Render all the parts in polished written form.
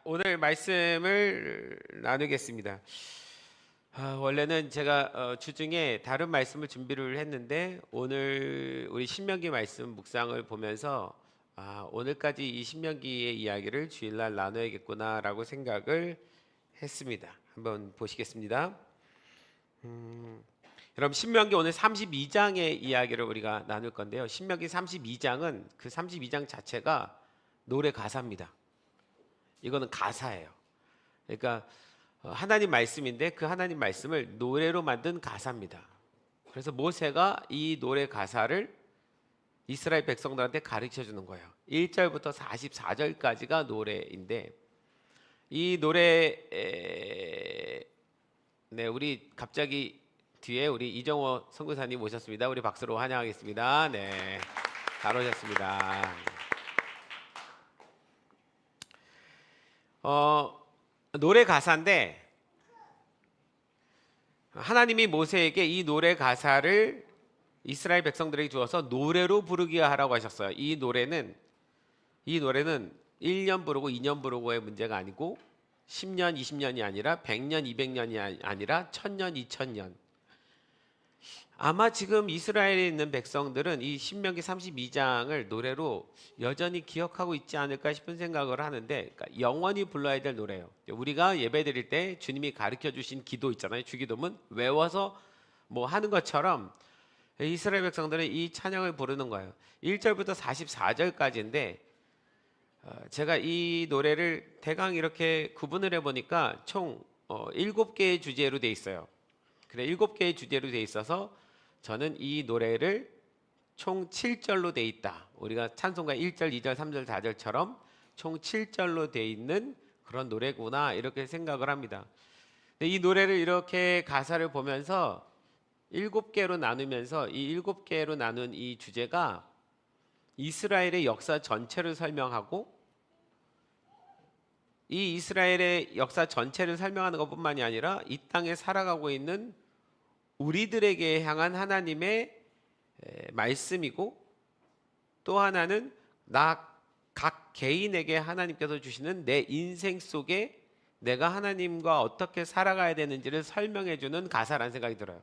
오늘 말씀을 나누겠습니다. 원래는 제가 주중에 다른 말씀을 준비를 했는데 오늘 우리 신명기 말씀 묵상을 보면서 오늘까지 이 신명기의 이야기를 주일날 나눠야겠구나라고 생각을 했습니다. 한번 보시겠습니다. 여러분 신명기 오늘 32장의 이야기를 우리가 나눌 건데요. 신명기 32장은 그 32장 자체가 노래 가사입니다. 이거는 가사예요. 그러니까 하나님 말씀인데 그 하나님 말씀을 노래로 만든 가사입니다. 그래서 모세가 이 노래 가사를 이스라엘 백성들한테 가르쳐 주는 거예요. 1절부터 44절까지가 노래인데 이 노래 네, 우리 갑자기 뒤에 우리 이정호 선교사님 오셨습니다. 우리 박수로 환영하겠습니다. 네, 잘 오셨습니다. 노래 가사인데 하나님이 모세에게 이 노래 가사를 이스라엘 백성들에게 주어서 노래로 부르게 하라고 하셨어요. 이 노래는 1년 부르고 2년 부르고의 문제가 아니고 10년, 20년이 아니라 100년, 200년이 아니라 1000년, 2000년. 아마 지금 이스라엘에 있는 백성들은 이 신명기 32장을 노래로 여전히 기억하고 있지 않을까 싶은 생각을 하는데, 그러니까 영원히 불러야 될 노래예요. 우리가 예배드릴 때 주님이 가르쳐 주신 기도 있잖아요. 주기도문 외워서 뭐 하는 것처럼 이스라엘 백성들은 이 찬양을 부르는 거예요. 1절부터 44절까지인데 제가 이 노래를 대강 이렇게 구분을 해보니까 총 7개의 주제로 돼 있어요. 그래 7개의 주제로 돼 있어서 저는 이 노래를 총 7절로 돼 있다. 우리가 찬송가 1절, 2절, 3절, 4절처럼 총 7절로 돼 있는 그런 노래구나 이렇게 생각을 합니다. 근데 이 노래를 이렇게 가사를 보면서 7개로 나누면서 이 7개로 나눈 이 주제가 이스라엘의 역사 전체를 설명하고 이 이스라엘의 역사 전체를 설명하는 것뿐만이 아니라 이 땅에 살아가고 있는 우리들에게 향한 하나님의 말씀이고 또 하나는 나 각 개인에게 하나님께서 주시는 내 인생 속에 내가 하나님과 어떻게 살아가야 되는지를 설명해 주는 가사라는 생각이 들어요.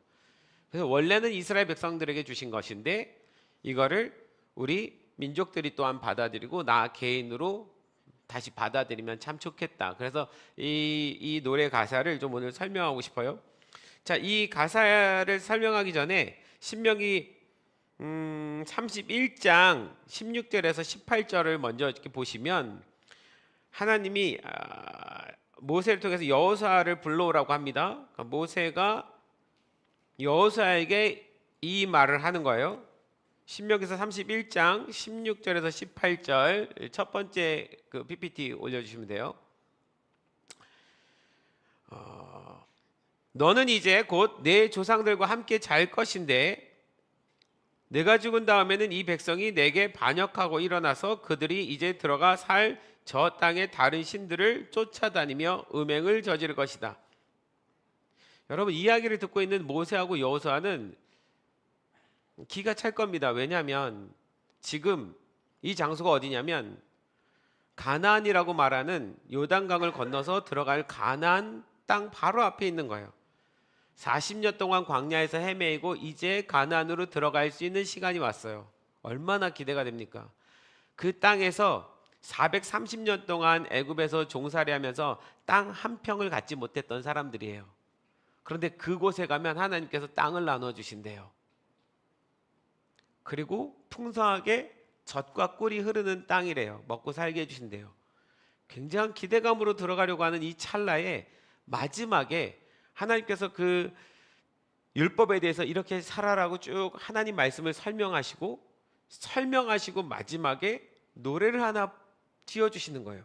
그래서 원래는 이스라엘 백성들에게 주신 것인데 이거를 우리 민족들이 또한 받아들이고 나 개인으로 다시 받아들이면 참 좋겠다. 그래서 이 노래 가사를 좀 오늘 설명하고 싶어요. 자, 이 가사를 설명하기 전에 신명기 31장 16절에서 18절을 먼저 이렇게 보시면 하나님이 모세를 통해서 여호수아를 불러오라고 합니다. 그러니까 모세가 여호수아에게 이 말을 하는 거예요. 신명기서 31장 16절에서 18절 첫 번째 그 PPT 올려주시면 돼요. 너는 이제 곧 내 조상들과 함께 잘 것인데 내가 죽은 다음에는 이 백성이 내게 반역하고 일어나서 그들이 이제 들어가 살 저 땅의 다른 신들을 쫓아다니며 음행을 저지를 것이다. 여러분 이야기를 듣고 있는 모세하고 여호수아는 기가 찰 겁니다. 왜냐하면 지금 이 장소가 어디냐면 가나안이라고 말하는 요단강을 건너서 들어갈 가나안 땅 바로 앞에 있는 거예요. 40년 동안 광야에서 헤매이고 이제 가나안으로 들어갈 수 있는 시간이 왔어요. 얼마나 기대가 됩니까? 그 땅에서 430년 동안 애굽에서 종살이 하면서 땅 한 평을 갖지 못했던 사람들이에요. 그런데 그곳에 가면 하나님께서 땅을 나눠 주신대요. 그리고 풍성하게 젖과 꿀이 흐르는 땅이래요. 먹고 살게 해주신대요. 굉장한 기대감으로 들어가려고 하는 이 찰나에 마지막에 하나님께서 그 율법에 대해서 이렇게 살아라고 쭉 하나님 말씀을 설명하시고 마지막에 노래를 하나 지어주시는 거예요.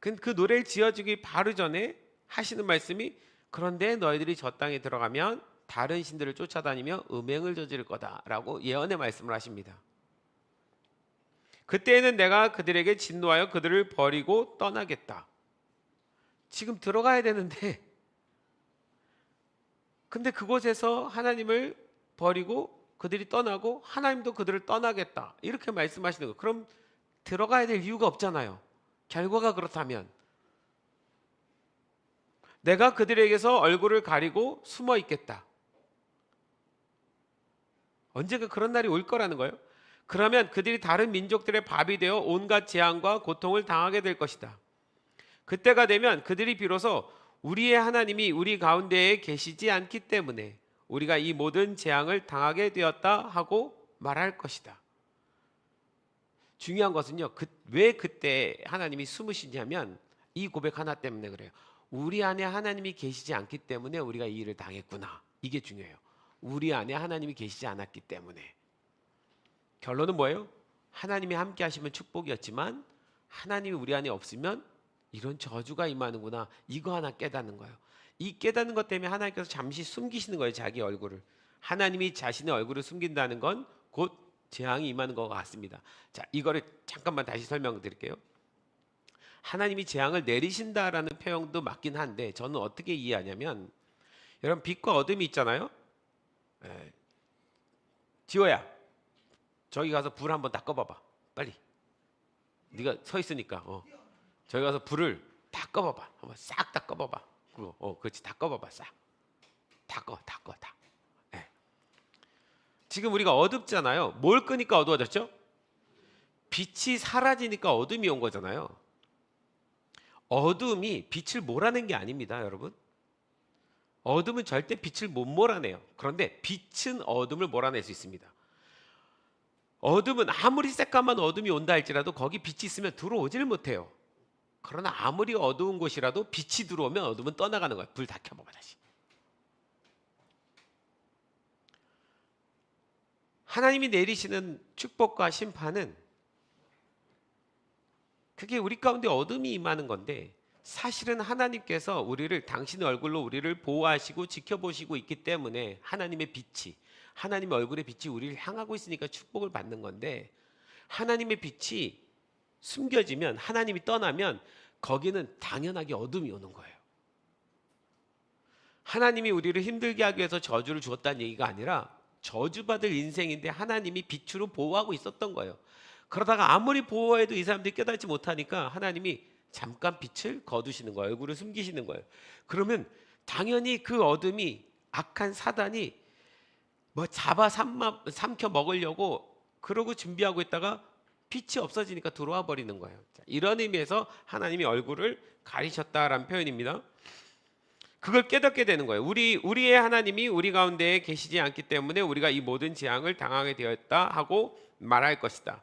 그 노래를 지어주기 바로 전에 하시는 말씀이 그런데 너희들이 저 땅에 들어가면 다른 신들을 쫓아다니며 음행을 저지를 거다라고 예언의 말씀을 하십니다. 그때에는 내가 그들에게 진노하여 그들을 버리고 떠나겠다. 지금 들어가야 되는데 근데 그곳에서 하나님을 버리고 그들이 떠나고 하나님도 그들을 떠나겠다 이렇게 말씀하시는 거예요. 그럼 들어가야 될 이유가 없잖아요. 결과가 그렇다면 내가 그들에게서 얼굴을 가리고 숨어 있겠다. 언젠가 그런 날이 올 거라는 거예요. 그러면 그들이 다른 민족들의 밥이 되어 온갖 재앙과 고통을 당하게 될 것이다. 그때가 되면 그들이 비로소 우리의 하나님이 우리 가운데에 계시지 않기 때문에 우리가 이 모든 재앙을 당하게 되었다 하고 말할 것이다. 중요한 것은요, 왜 그때 하나님이 숨으시냐면 이 고백 하나 때문에 그래요. 우리 안에 하나님이 계시지 않기 때문에 우리가 이 일을 당했구나. 이게 중요해요. 우리 안에 하나님이 계시지 않았기 때문에. 결론은 뭐예요? 하나님이 함께 하시면 축복이었지만 하나님이 우리 안에 없으면 이런 저주가 임하는구나. 이거 하나 깨닫는 거예요. 이 깨닫는 것 때문에 하나님께서 잠시 숨기시는 거예요. 자기 얼굴을. 하나님이 자신의 얼굴을 숨긴다는 건 곧 재앙이 임하는 것 같습니다. 자, 이거를 잠깐만 다시 설명드릴게요. 하나님이 재앙을 내리신다라는 표현도 맞긴 한데 저는 어떻게 이해하냐면, 여러분 빛과 어둠이 있잖아요. 지호야, 저기 가서 불 한번 다 꺼봐봐. 빨리. 네가 서 있으니까. 저기 가서 불을 다 꺼봐봐. 한번 싹 다 꺼봐봐. 그렇지, 다 꺼봐봐. 싹. 다 꺼. 예. 지금 우리가 어둡잖아요. 뭘 끄니까 어두워졌죠? 빛이 사라지니까 어둠이 온 거잖아요. 어둠이 빛을 몰아낸 게 아닙니다, 여러분. 어둠은 절대 빛을 못 몰아내요. 그런데 빛은 어둠을 몰아낼 수 있습니다. 어둠은 아무리 새까만 어둠이 온다 할지라도 거기 빛이 있으면 들어오질 못해요. 그러나 아무리 어두운 곳이라도 빛이 들어오면 어둠은 떠나가는 거예요. 불 다 켜봐봐 다시. 하나님이 내리시는 축복과 심판은 그게 우리 가운데 어둠이 임하는 건데, 사실은 하나님께서 우리를 당신의 얼굴로 우리를 보호하시고 지켜보시고 있기 때문에 하나님의 빛이, 하나님의 얼굴의 빛이 우리를 향하고 있으니까 축복을 받는 건데, 하나님의 빛이 숨겨지면, 하나님이 떠나면 거기는 당연하게 어둠이 오는 거예요. 하나님이 우리를 힘들게 하기 위해서 저주를 주었다는 얘기가 아니라 저주받을 인생인데 하나님이 빛으로 보호하고 있었던 거예요. 그러다가 아무리 보호해도 이 사람들이 깨닫지 못하니까 하나님이 잠깐 빛을 거두시는 거예요. 얼굴을 숨기시는 거예요. 그러면 당연히 그 어둠이, 악한 사단이 뭐 잡아 삼켜 먹으려고 그러고 준비하고 있다가 빛이 없어지니까 들어와 버리는 거예요. 자, 이런 의미에서 하나님이 얼굴을 가리셨다라는 표현입니다. 그걸 깨닫게 되는 거예요. 우리의 하나님이 우리 가운데에 계시지 않기 때문에 우리가 이 모든 재앙을 당하게 되었다 하고 말할 것이다.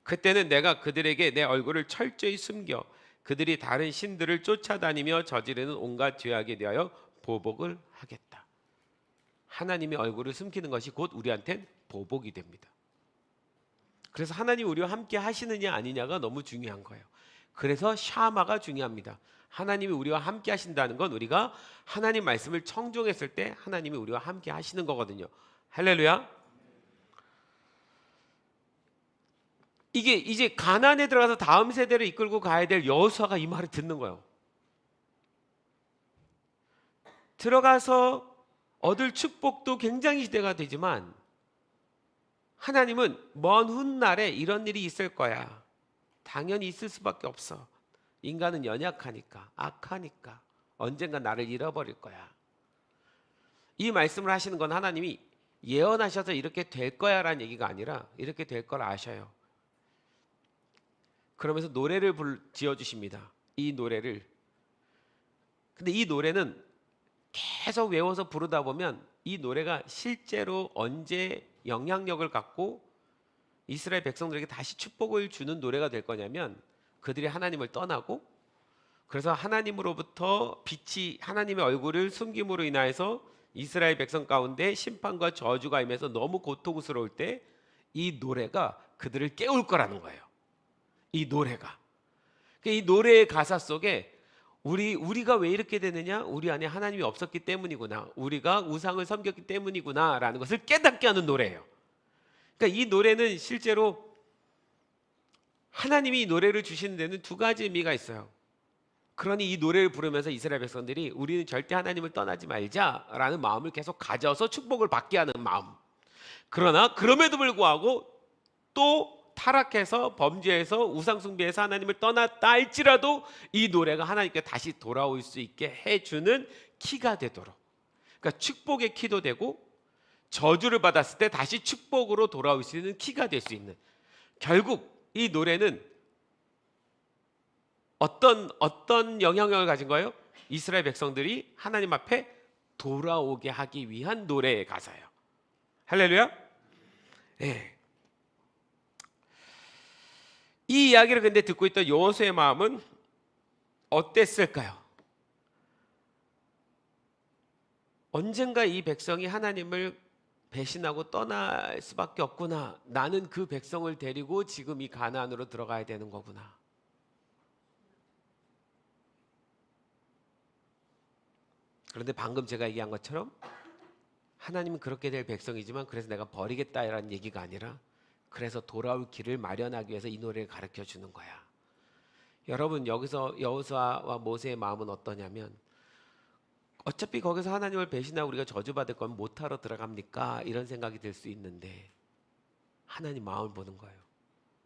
그때는 내가 그들에게 내 얼굴을 철저히 숨겨 그들이 다른 신들을 쫓아다니며 저지르는 온갖 죄악에 대하여 보복을 하겠다. 하나님의 얼굴을 숨기는 것이 곧 우리한텐 보복이 됩니다. 그래서 하나님이 우리와 함께 하시느냐 아니냐가 너무 중요한 거예요. 그래서 샤마가 중요합니다. 하나님이 우리와 함께 하신다는 건 우리가 하나님 말씀을 청종했을 때 하나님이 우리와 함께 하시는 거거든요. 할렐루야. 이게 이제 가나안에 들어가서 다음 세대를 이끌고 가야 될 여호수아가 이 말을 듣는 거예요. 들어가서 얻을 축복도 굉장히 기대가 되지만 하나님은 먼 훗날에 이런 일이 있을 거야. 당연히 있을 수밖에 없어. 인간은 연약하니까, 악하니까 언젠가 나를 잃어버릴 거야. 이 말씀을 하시는 건 하나님이 예언하셔서 이렇게 될 거야 라는 얘기가 아니라 이렇게 될 걸 아셔요. 그러면서 노래를 지어주십니다. 이 노래를. 근데 이 노래는 계속 외워서 부르다 보면 이 노래가 실제로 언제 영향력을 갖고 이스라엘 백성들에게 다시 축복을 주는 노래가 될 거냐면, 그들이 하나님을 떠나고 그래서 하나님으로부터 빛이, 하나님의 얼굴을 숨김으로 인하여서 이스라엘 백성 가운데 심판과 저주가 임해서 너무 고통스러울 때 이 노래가 그들을 깨울 거라는 거예요. 이 노래가. 이 노래의 가사 속에 우리가 왜 이렇게 되느냐? 우리 안에 하나님이 없었기 때문이구나. 우리가 우상을 섬겼기 때문이구나 라는 것을 깨닫게 하는 노래예요. 그러니까 이 노래는 실제로 하나님이 이 노래를 주시는 데는 두 가지 의미가 있어요. 그러니 이 노래를 부르면서 이스라엘 백성들이 우리는 절대 하나님을 떠나지 말자라는 마음을 계속 가져서 축복을 받게 하는 마음. 그러나 그럼에도 불구하고 또 타락해서 범죄해서 우상숭배해서 하나님을 떠났다 할지라도 이 노래가 하나님께 다시 돌아올 수 있게 해주는 키가 되도록, 그러니까 축복의 키도 되고 저주를 받았을 때 다시 축복으로 돌아올 수 있는 키가 될 수 있는, 결국 이 노래는 어떤 영향력을 가진 거예요? 이스라엘 백성들이 하나님 앞에 돌아오게 하기 위한 노래의 가사예요. 할렐루야. 네. 이 이야기를 근데 듣고 있던 여호수아의 마음은 어땠을까요? 언젠가 이 백성이 하나님을 배신하고 떠날 수밖에 없구나. 나는 그 백성을 데리고 지금 이 가나안으로 들어가야 되는 거구나. 그런데 방금 제가 얘기한 것처럼 하나님은 그렇게 될 백성이지만 그래서 내가 버리겠다라는 얘기가 아니라 그래서 돌아올 길을 마련하기 위해서 이 노래를 가르쳐 주는 거야. 여러분, 여기서 여호수아와 모세의 마음은 어떠냐면, 어차피 거기서 하나님을 배신하고 우리가 저주받을 건 못하러 들어갑니까? 이런 생각이 들 수 있는데 하나님 마음을 보는 거예요.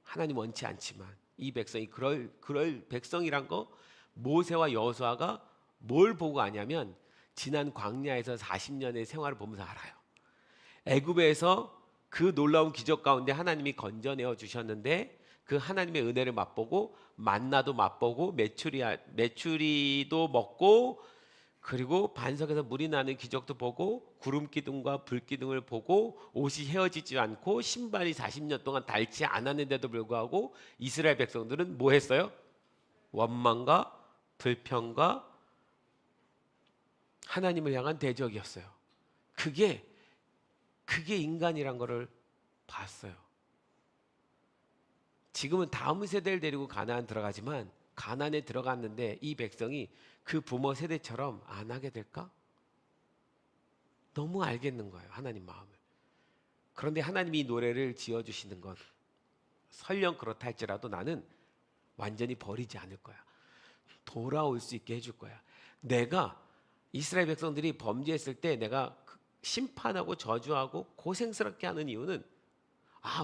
하나님 원치 않지만 이 백성이 그럴 백성이란 거 모세와 여호수아가 뭘 보고 아냐면 지난 광야에서 40년의 생활을 보면서 알아요. 애굽에서 그 놀라운 기적 가운데 하나님이 건져내어 주셨는데 그 하나님의 은혜를 맛보고 만나도 맛보고 메추리도 먹고, 그리고 반석에서 물이 나는 기적도 보고 구름 기둥과 불 기둥을 보고 옷이 헤어지지 않고 신발이 40년 동안 닳지 않았는데도 불구하고 이스라엘 백성들은 뭐 했어요? 원망과 불평과 하나님을 향한 대적이었어요. 그게 인간이란 거를 봤어요. 지금은 다음 세대를 데리고 가나안 들어가지만 가나안에 들어갔는데 이 백성이 그 부모 세대처럼 안 하게 될까? 너무 알겠는 거예요, 하나님 마음을. 그런데 하나님이 이 노래를 지어주시는 건 설령 그렇다 할지라도 나는 완전히 버리지 않을 거야. 돌아올 수 있게 해줄 거야. 내가 이스라엘 백성들이 범죄했을 때 내가 심판하고 저주하고 고생스럽게 하는 이유는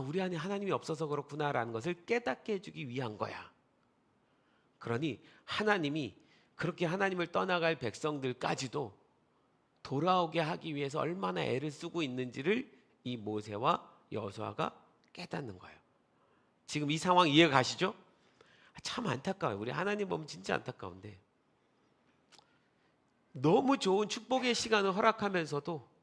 우리 안에 하나님이 없어서 그렇구나라는 것을 깨닫게 해주기 위한 거야. 그러니 하나님이 그렇게 하나님을 떠나갈 백성들까지도 돌아오게 하기 위해서 얼마나 애를 쓰고 있는지를 이 모세와 여호수아가 깨닫는 거예요. 지금 이 상황 이해 가시죠? 참 안타까워요. 우리 하나님 보면 진짜 안타까운데 너무 좋은 축복의 시간을 허락하면서도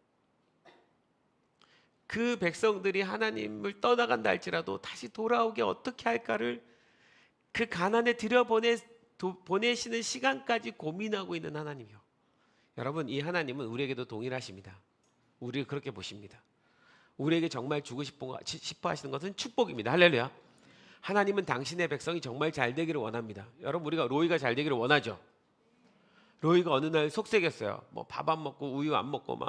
그 백성들이 하나님을 떠나간다 할지라도 다시 돌아오게 어떻게 할까를 그 가난에 보내시는 시간까지 고민하고 있는 하나님이요. 여러분, 이 하나님은 우리에게도 동일하십니다. 우리를 그렇게 보십니다. 우리에게 정말 주고 싶어 하시는 것은 축복입니다. 할렐루야. 하나님은 당신의 백성이 정말 잘 되기를 원합니다. 여러분, 우리가 로이가 잘 되기를 원하죠. 로이가 어느 날 속색였어요. 뭐 밥 안 먹고 우유 안 먹고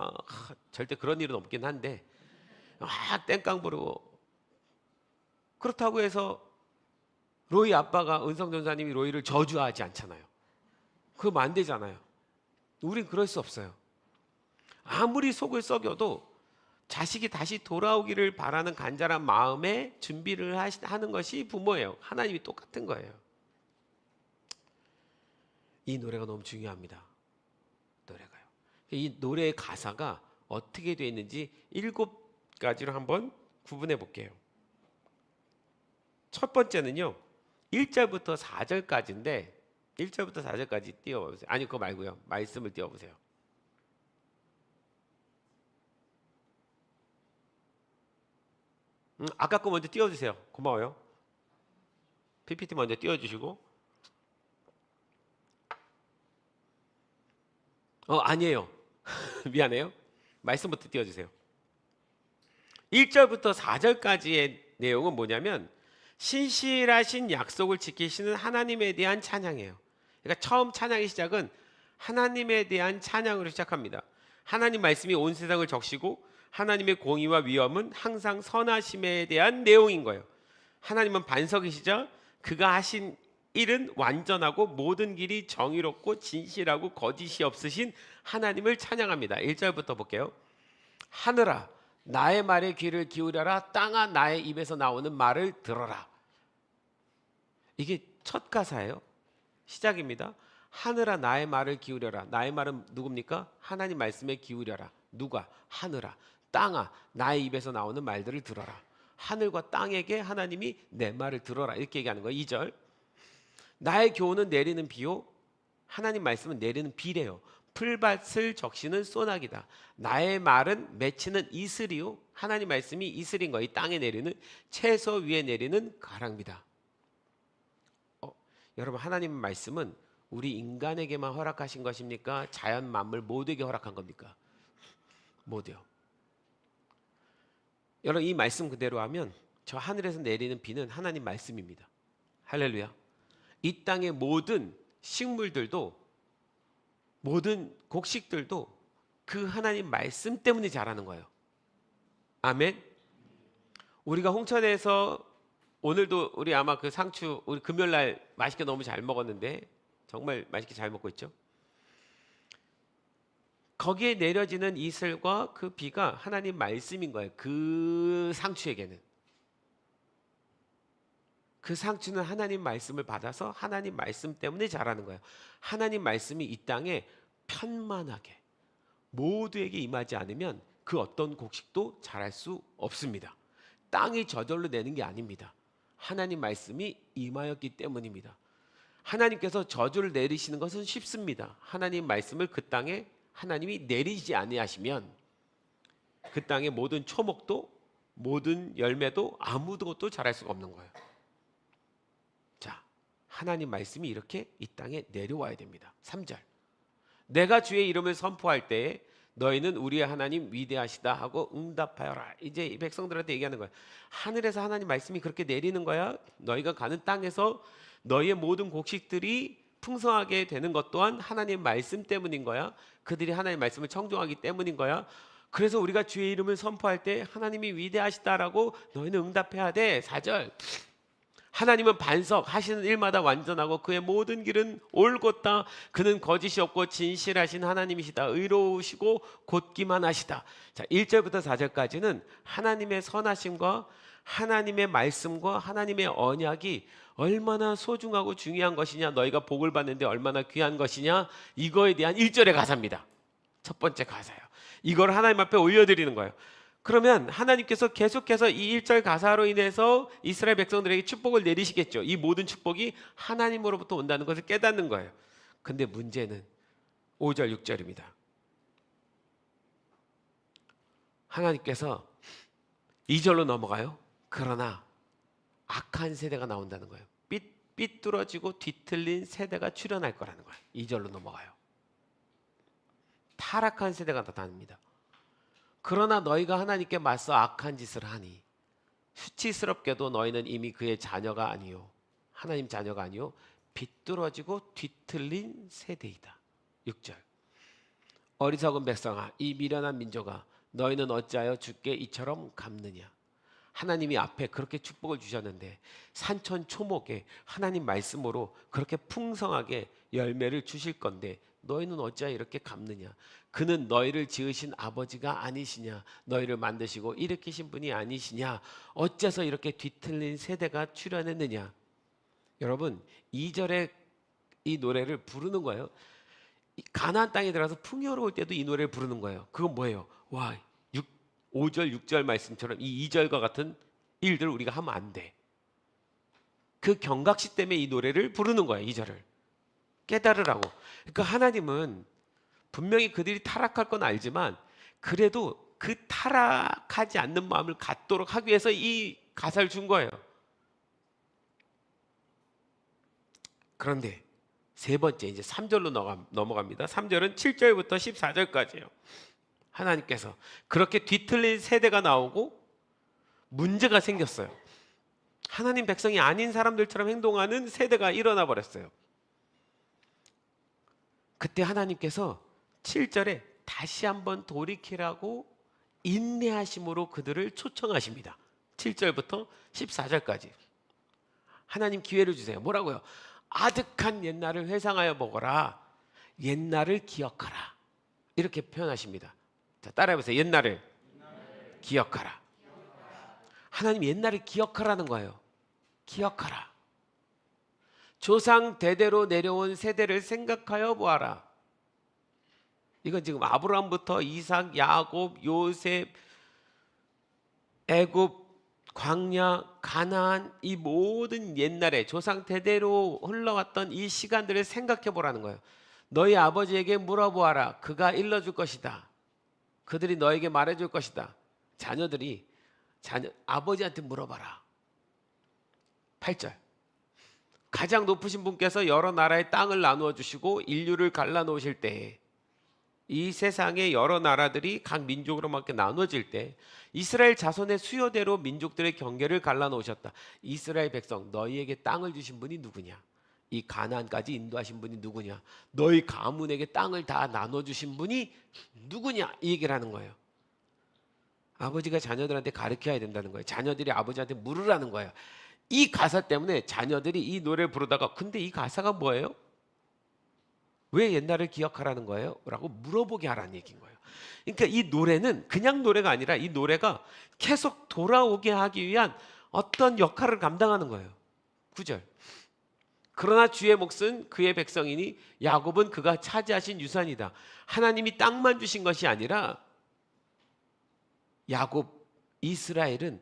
절대 그런 일은 없긴 한데 막 땡깡 부르고, 그렇다고 해서 로이 아빠가 은성 전사님이 로이를 저주하지 않잖아요. 그러면 안 되잖아요. 우린 그럴 수 없어요. 아무리 속을 썩여도 자식이 다시 돌아오기를 바라는 간절한 마음에 준비를 하는 것이 부모예요. 하나님이 똑같은 거예요. 이 노래가 너무 중요합니다. 노래가요. 이 노래의 가사가 어떻게 되어 있는지 7가지로 한번 구분해 볼게요. 첫 번째는요, 1절부터 4절까지인데 1절부터 4절까지 띄워보세요. 아니, 그거 말고요, 말씀을 띄워보세요. 아까 거 먼저 띄워주세요. 고마워요. PPT 먼저 띄워주시고. 아니에요. 미안해요. 말씀부터 띄워주세요. 1절부터 4절까지의 내용은 뭐냐면 신실하신 약속을 지키시는 하나님에 대한 찬양이에요. 그러니까 처음 찬양의 시작은 하나님에 대한 찬양으로 시작합니다. 하나님 말씀이 온 세상을 적시고 하나님의 공의와 위엄은 항상 선하심에 대한 내용인 거예요. 하나님은 반석이시자 그가 하신 일은 완전하고 모든 길이 정의롭고 진실하고 거짓이 없으신 하나님을 찬양합니다. 1절부터 볼게요. 하늘아 나의 말에 귀를 기울여라. 땅아 나의 입에서 나오는 말을 들어라. 이게 첫 가사예요. 시작입니다. 하늘아 나의 말을 기울여라. 나의 말은 누굽니까? 하나님 말씀에 기울여라. 누가? 하늘아. 땅아 나의 입에서 나오는 말들을 들어라. 하늘과 땅에게 하나님이 내 말을 들어라. 이렇게 얘기하는 거예요. 2절. 나의 교훈은 내리는 비요. 하나님 말씀은 내리는 비래요. 풀밭을 적시는 소나기다. 나의 말은 맺히는 이슬이요. 하나님 말씀이 이슬인 거예요. 이 땅에 내리는 채소 위에 내리는 가랑비다. 여러분 하나님 말씀은 우리 인간에게만 허락하신 것입니까? 자연 만물 모두에게 허락한 겁니까? 모두요. 여러분 이 말씀 그대로 하면 저 하늘에서 내리는 비는 하나님 말씀입니다. 할렐루야. 이 땅의 모든 식물들도 모든 곡식들도 그 하나님 말씀 때문에 자라는 거예요. 아멘. 우리가 홍천에서 오늘도 우리 아마 그 상추 우리 금요일날 맛있게 너무 잘 먹었는데 정말 맛있게 잘 먹고 있죠. 거기에 내려지는 이슬과 그 비가 하나님 말씀인 거예요. 그 상추에게는. 그 상추는 하나님 말씀을 받아서 하나님 말씀 때문에 자라는 거예요. 하나님 말씀이 이 땅에 편만하게 모두에게 임하지 않으면 그 어떤 곡식도 자랄 수 없습니다. 땅이 저절로 내는 게 아닙니다. 하나님 말씀이 임하였기 때문입니다. 하나님께서 저주를 내리시는 것은 쉽습니다. 하나님 말씀을 그 땅에 하나님이 내리지 아니하시면 그 땅의 모든 초목도 모든 열매도 아무것도 자랄 수가 없는 거예요. 자, 하나님 말씀이 이렇게 이 땅에 내려와야 됩니다. 3절. 내가 주의 이름을 선포할 때에 너희는 우리의 하나님 위대하시다 하고 응답하여라. 이제 이 백성들한테 얘기하는 거예요. 하늘에서 하나님 말씀이 그렇게 내리는 거야. 너희가 가는 땅에서 너희의 모든 곡식들이 풍성하게 되는 것 또한 하나님 말씀 때문인 거야. 그들이 하나님 말씀을 청종하기 때문인 거야. 그래서 우리가 주의 이름을 선포할 때 하나님이 위대하시다라고 너희는 응답해야 돼. 4절. 하나님은 반석하시는 일마다 완전하고 그의 모든 길은 옳고,다 그는 거짓이 없고 진실하신 하나님이시다. 의로우시고 곧기만 하시다. 자, 1절부터 4절까지는 하나님의 선하심과 하나님의 말씀과 하나님의 언약이 얼마나 소중하고 중요한 것이냐, 너희가 복을 받는데 얼마나 귀한 것이냐, 이거에 대한 1절의 가사입니다. 첫 번째 가사예요. 이걸 하나님 앞에 올려드리는 거예요. 그러면 하나님께서 계속해서 이 1절 가사로 인해서 이스라엘 백성들에게 축복을 내리시겠죠. 이 모든 축복이 하나님으로부터 온다는 것을 깨닫는 거예요. 근데 문제는 5절, 6절입니다. 하나님께서 2절로 넘어가요. 그러나 악한 세대가 나온다는 거예요. 삐뚤어지고 뒤틀린 세대가 출현할 거라는 거예요. 2절로 넘어가요. 타락한 세대가 나타납니다. 그러나 너희가 하나님께 맞서 악한 짓을 하니 수치스럽게도 너희는 이미 그의 자녀가 아니요 하나님 자녀가 아니요 비뚤어지고 뒤틀린 세대이다. 6절. 어리석은 백성아, 이 미련한 민족아, 너희는 어찌하여 주께 이처럼 갚느냐. 하나님이 앞에 그렇게 축복을 주셨는데 산천 초목에 하나님 말씀으로 그렇게 풍성하게 열매를 주실 건데 너희는 어찌하여 이렇게 갚느냐. 그는 너희를 지으신 아버지가 아니시냐. 너희를 만드시고 일으키신 분이 아니시냐. 어째서 이렇게 뒤틀린 세대가 출현했느냐. 여러분 2절에 이 노래를 부르는 거예요. 가나안 땅에 들어가서 풍요로울 때도 이 노래를 부르는 거예요. 그건 뭐예요? 와, 5절 6절 말씀처럼 이 2절과 같은 일들을 우리가 하면 안 돼. 그 경각심 때문에 이 노래를 부르는 거예요. 2절을 깨달으라고. 그러니까 하나님은 분명히 그들이 타락할 건 알지만 그래도 그 타락하지 않는 마음을 갖도록 하기 위해서 이 가사를 준 거예요. 그런데 세 번째 이제 3절로 넘어갑니다. 3절은 7절부터 14절까지예요. 하나님께서 그렇게 뒤틀린 세대가 나오고 문제가 생겼어요. 하나님 백성이 아닌 사람들처럼 행동하는 세대가 일어나 버렸어요. 그때 하나님께서 7절에 다시 한번 돌이키라고 인내하심으로 그들을 초청하십니다. 7절부터 14절까지. 하나님 기회를 주세요. 뭐라고요? 아득한 옛날을 회상하여 보거라. 옛날을 기억하라. 이렇게 표현하십니다. 자, 따라해보세요. 옛날을 기억하라. 하나님 옛날을 기억하라는 거예요. 기억하라. 조상 대대로 내려온 세대를 생각하여 보아라. 이건 지금 아브라함부터 이삭, 야곱, 요셉, 애굽, 광야, 가나안, 이 모든 옛날에 조상 대대로 흘러왔던 이 시간들을 생각해 보라는 거예요. 너희 아버지에게 물어보아라. 그가 일러줄 것이다. 그들이 너에게 말해줄 것이다. 자녀들이 아버지한테 물어봐라. 8절. 가장 높으신 분께서 여러 나라의 땅을 나누어 주시고 인류를 갈라놓으실 때에 이 세상의 여러 나라들이 각 민족으로 막 나눠질 때 이스라엘 자손의 수요대로 민족들의 경계를 갈라놓으셨다. 이스라엘 백성 너희에게 땅을 주신 분이 누구냐? 이 가나안까지 인도하신 분이 누구냐? 너희 가문에게 땅을 다 나눠주신 분이 누구냐? 이 얘기를 하는 거예요. 아버지가 자녀들한테 가르쳐야 된다는 거예요. 자녀들이 아버지한테 물으라는 거예요. 이 가사 때문에 자녀들이 이 노래를 부르다가 근데 이 가사가 뭐예요? 왜 옛날을 기억하라는 거예요? 라고 물어보게 하라는 얘기인 거예요. 그러니까 이 노래는 그냥 노래가 아니라 이 노래가 계속 돌아오게 하기 위한 어떤 역할을 감당하는 거예요. 9절. 그러나 주의 몫은 그의 백성이니 야곱은 그가 차지하신 유산이다. 하나님이 땅만 주신 것이 아니라 야곱, 이스라엘은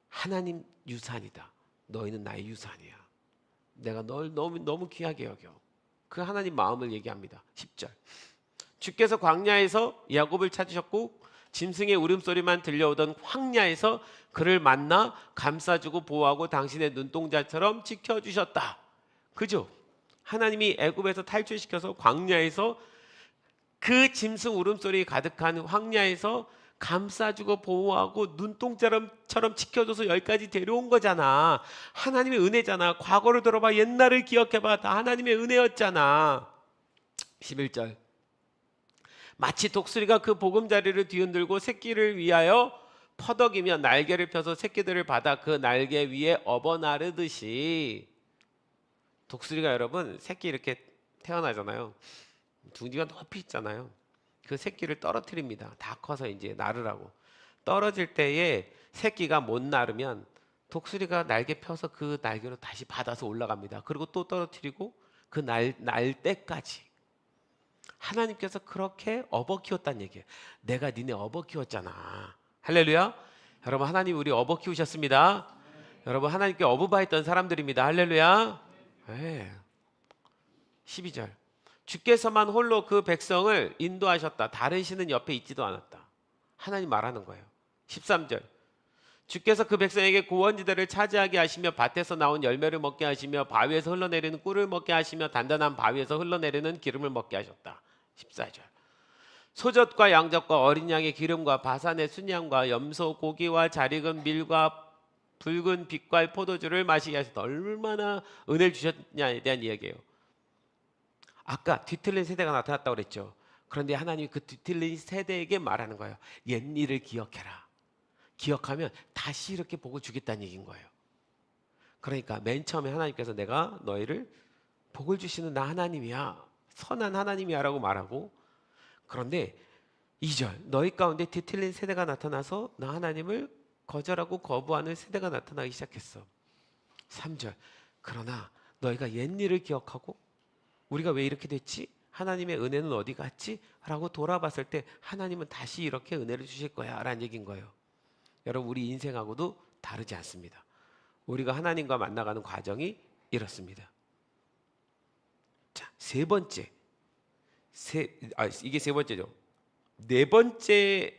하나님 유산이다. 너희는 나의 유산이야. 내가 널 너무 귀하게 여겨. 그 하나님 마음을 얘기합니다. 10절. 주께서 광야에서 야곱을 찾으셨고 짐승의 울음소리만 들려오던 황야에서 그를 만나 감싸주고 보호하고 당신의 눈동자처럼 지켜주셨다. 그죠? 하나님이 애굽에서 탈출시켜서 광야에서 그 짐승 울음소리 가득한 황야에서 감싸주고 보호하고 눈동자처럼 지켜줘서 여기까지 데려온 거잖아. 하나님의 은혜잖아. 과거를 들어봐. 옛날을 기억해봐. 다 하나님의 은혜였잖아. 11절. 마치 독수리가 그 보금자리를 뒤흔들고 새끼를 위하여 퍼덕이며 날개를 펴서 새끼들을 받아 그 날개 위에 업어나르듯이. 독수리가 여러분 새끼 이렇게 태어나잖아요. 둥지가 높이 있잖아요. 그 새끼를 떨어뜨립니다. 다 커서 이제 나르라고. 떨어질 때에 새끼가 못 나르면 독수리가 날개 펴서 그 날개로 다시 받아서 올라갑니다. 그리고 또 떨어뜨리고 그 날 때까지. 하나님께서 그렇게 업어 키웠다는 얘기예요. 내가 니네 업어 키웠잖아. 할렐루야. 여러분 하나님 우리 업어 키우셨습니다. 여러분 하나님께 어부바했던 사람들입니다. 할렐루야. 네. 12절. 주께서만 홀로 그 백성을 인도하셨다. 다른 신은 옆에 있지도 않았다. 하나님 말하는 거예요. 13절. 주께서 그 백성에게 고원지대를 차지하게 하시며 밭에서 나온 열매를 먹게 하시며 바위에서 흘러내리는 꿀을 먹게 하시며 단단한 바위에서 흘러내리는 기름을 먹게 하셨다. 14절. 소젖과 양젖과 어린 양의 기름과 바산의 순양과 염소 고기와 잘 익은 밀과 붉은 빛깔 포도주를 마시게 하셨다. 얼마나 은혜를 주셨냐에 대한 이야기예요. 아까 뒤틀린 세대가 나타났다고 그랬죠. 그런데 하나님이 그 뒤틀린 세대에게 말하는 거예요. 옛일을 기억해라. 기억하면 다시 이렇게 복을 주겠다는 얘기인 거예요. 그러니까 맨 처음에 하나님께서 내가 너희를 복을 주시는 나 하나님이야. 선한 하나님이야 라고 말하고 그런데 2절 너희 가운데 뒤틀린 세대가 나타나서 나 하나님을 거절하고 거부하는 세대가 나타나기 시작했어. 3절 그러나 너희가 옛일을 기억하고 우리가 왜 이렇게 됐지? 하나님의 은혜는 어디 갔지? 라고 돌아봤을 때 하나님은 다시 이렇게 은혜를 주실 거야 라는 얘기인 거예요. 여러분 우리 인생하고도 다르지 않습니다. 우리가 하나님과 만나가는 과정이 이렇습니다. 자, 세 번째. 이게 세 번째죠. 네 번째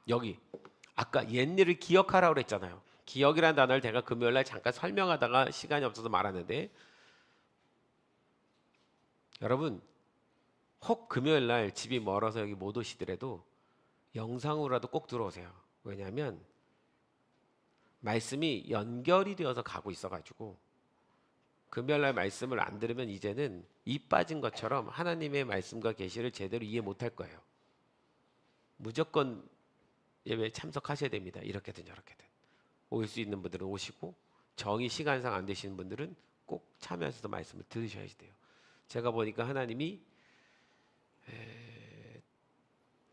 여기 아까 옛일을 기억하라고 그랬잖아요. 기억이라는 단어를 제가 금요일날 잠깐 설명하다가 시간이 없어서 말았는데 여러분 혹 금요일날 집이 멀어서 여기 못 오시더라도 영상으로라도 꼭 들어오세요. 왜냐하면 말씀이 연결이 되어서 가고 있어가지고 금요일날 말씀을 안 들으면 이제는 이 빠진 것처럼 하나님의 말씀과 계시를 제대로 이해 못할 거예요. 무조건 예배에 참석하셔야 됩니다. 이렇게든 저렇게든. 올 수 있는 분들은 오시고 정이 시간상 안 되시는 분들은 꼭 참여하셔서 말씀을 들으셔야 돼요. 제가 보니까 하나님이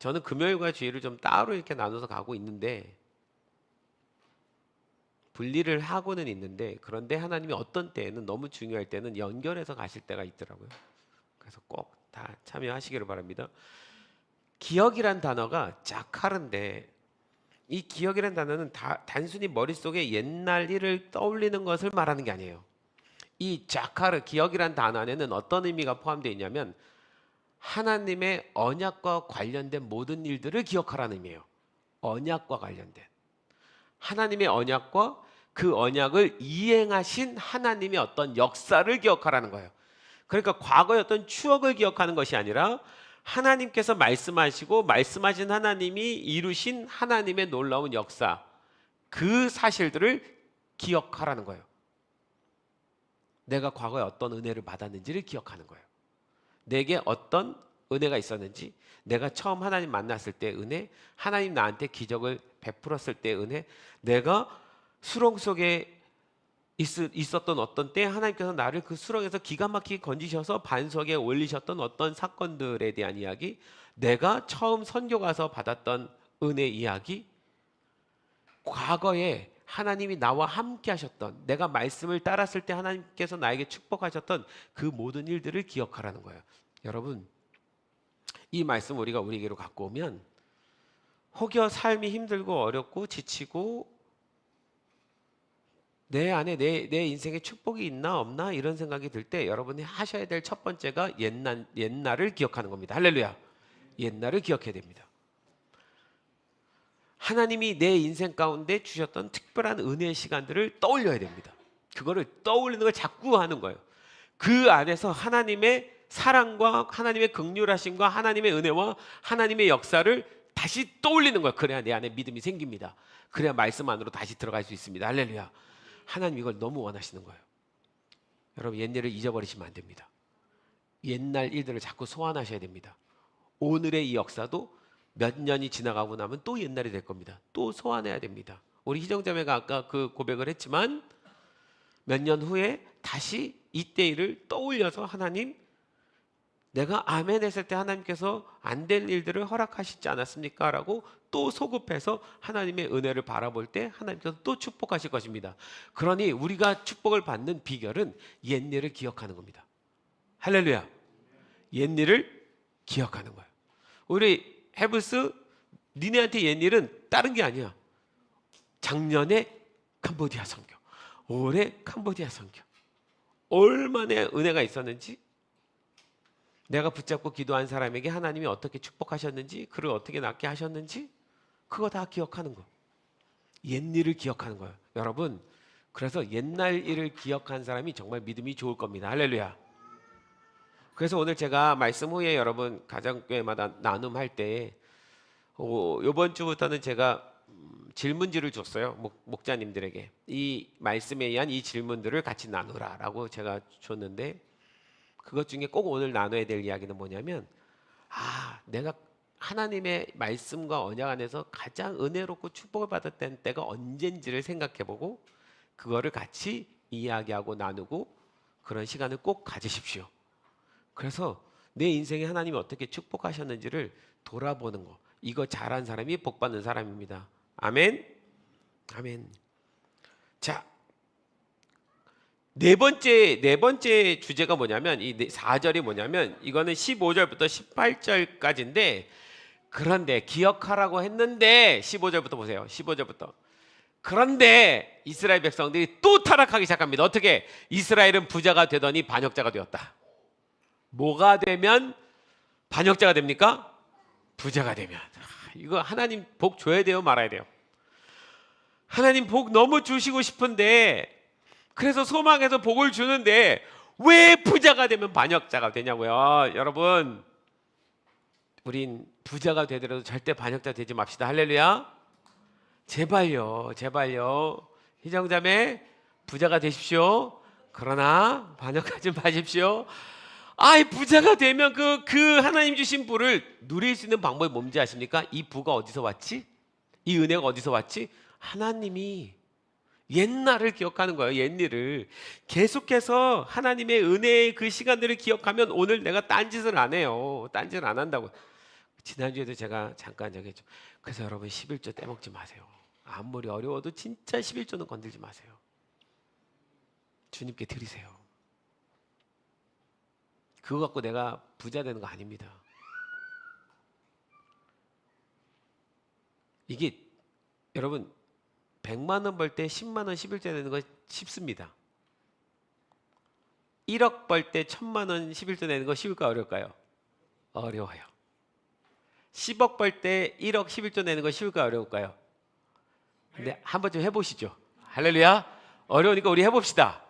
저는 금요일과 주일을 좀 따로 이렇게 나눠서 가고 있는데, 분리를 하고는 있는데, 그런데 하나님이 어떤 때에는, 너무 중요할 때는 연결해서 가실 때가 있더라고요. 그래서 꼭 다 참여하시기를 바랍니다. 기억이란 단어가 자카르인데, 이 기억이란 단어는 단순히 머릿속에 옛날 일을 떠올리는 것을 말하는 게 아니에요. 이 자카르, 기억이란 단어 안에는 어떤 의미가 포함되어 있냐면 하나님의 언약과 관련된 모든 일들을 기억하라는 의미예요. 언약과 관련된 하나님의 언약과 그 언약을 이행하신 하나님의 어떤 역사를 기억하라는 거예요. 그러니까 과거의 어떤 추억을 기억하는 것이 아니라 하나님께서 말씀하시고 말씀하신 하나님이 이루신 하나님의 놀라운 역사, 그 사실들을 기억하라는 거예요. 내가 과거에 어떤 은혜를 받았는지를 기억하는 거예요. 내게 어떤 은혜가 있었는지, 내가 처음 하나님 만났을 때 은혜, 하나님 나한테 기적을 베풀었을 때 은혜, 내가 수렁 속에 있었던 어떤 때 하나님께서 나를 그 수렁에서 기가 막히게 건지셔서 반석에 올리셨던 어떤 사건들에 대한 이야기, 내가 처음 선교 가서 받았던 은혜 이야기, 과거에 하나님이 나와 함께 하셨던, 내가 말씀을 따랐을 때 하나님께서 나에게 축복하셨던 그 모든 일들을 기억하라는 거예요. 여러분, 이 말씀 우리가 우리에게로 갖고 오면 혹여 삶이 힘들고 어렵고 지치고 내 안에 내 인생에 축복이 있나 없나 이런 생각이 들 때 여러분이 하셔야 될 첫 번째가 옛날을 기억하는 겁니다. 할렐루야. 옛날을 기억해야 됩니다. 하나님이 내 인생 가운데 주셨던 특별한 은혜의 시간들을 떠올려야 됩니다. 그거를 떠올리는 걸 자꾸 하는 거예요. 그 안에서 하나님의 사랑과 하나님의 긍휼하심과 하나님의 은혜와 하나님의 역사를 다시 떠올리는 거예요. 그래야 내 안에 믿음이 생깁니다. 그래야 말씀 안으로 다시 들어갈 수 있습니다. 할렐루야. 하나님 이걸 너무 원하시는 거예요. 여러분, 옛일을 잊어버리시면 안 됩니다. 옛날 일들을 자꾸 소환하셔야 됩니다. 오늘의 이 역사도 몇 년이 지나가고 나면 또 옛날이 될 겁니다. 또 소환해야 됩니다. 우리 희정자매가 아까 그 고백을 했지만 몇 년 후에 다시 이때 일을 떠올려서 하나님, 내가 아멘 했을 때 하나님께서 안 될 일들을 허락하시지 않았습니까? 라고 또 소급해서 하나님의 은혜를 바라볼 때 하나님께서 또 축복하실 것입니다. 그러니 우리가 축복을 받는 비결은 옛일을 기억하는 겁니다. 할렐루야. 옛일을 기억하는 거예요. 우리 헤브스, 니네한테 옛일은 다른 게 아니야. 작년에 캄보디아 선교, 올해 캄보디아 선교, 얼마나 은혜가 있었는지, 내가 붙잡고 기도한 사람에게 하나님이 어떻게 축복하셨는지, 그를 어떻게 낫게 하셨는지, 그거 다 기억하는 거. 옛일을 기억하는 거예요. 여러분, 그래서 옛날 일을 기억한 사람이 정말 믿음이 좋을 겁니다. 할렐루야. 그래서 오늘 제가 말씀 후에 여러분 가정교회마다 나눔할 때 이번 주부터는 제가 질문지를 줬어요. 목자님들에게 이 말씀에 의한 이 질문들을 같이 나누라라고 제가 줬는데, 그것 중에 꼭 오늘 나눠야 될 이야기는 뭐냐면, 내가 하나님의 말씀과 언약 안에서 가장 은혜롭고 축복을 받았던 때가 언젠지를 생각해보고 그거를 같이 이야기하고 나누고 그런 시간을 꼭 가지십시오. 그래서 내 인생에 하나님이 어떻게 축복하셨는지를 돌아보는 거, 이거 잘한 사람이 복 받는 사람입니다. 아멘. 아멘. 자, 네 번째 주제가 뭐냐면, 이 4절이 뭐냐면, 이거는 15절부터 18절까지인데, 그런데 기억하라고 했는데 15절부터 보세요. 15절부터. 그런데 이스라엘 백성들이 또 타락하기 시작합니다. 어떻게? 이스라엘은 부자가 되더니 반역자가 되었다. 뭐가 되면 반역자가 됩니까? 부자가 되면. 이거 하나님 복 줘야 돼요, 말아야 돼요? 하나님 복 너무 주시고 싶은데, 그래서 소망해서 복을 주는데 왜 부자가 되면 반역자가 되냐고요. 여러분, 우린 부자가 되더라도 절대 반역자 되지 맙시다. 할렐루야. 제발요, 제발요. 희정자매 부자가 되십시오. 그러나 반역하지 마십시오. 부자가 되면 그 하나님 주신 부를 누릴 수 있는 방법이 뭔지 아십니까? 이 부가 어디서 왔지? 이 은혜가 어디서 왔지? 하나님이 옛날을 기억하는 거예요. 옛일을 계속해서 하나님의 은혜의 그 시간들을 기억하면 오늘 내가 딴짓을 안 해요. 딴짓을 안 한다고. 지난주에도 제가 잠깐 얘기했죠. 그래서 여러분 11조 떼먹지 마세요. 아무리 어려워도 진짜 11조는 건들지 마세요. 주님께 드리세요. 그거 갖고 내가 부자 되는 거 아닙니다. 이게 여러분 100만 원 벌 때 10만 원 11조 내는 거 쉽습니다. 1억 벌 때 1000만 원 11조 내는 거 쉬울까 어려울까요? 어려워요. 10억 벌 때 1억 11조 내는 거 쉬울까 어려울까요? 근데 한번 좀 해보시죠. 할렐루야. 어려우니까 우리 해봅시다.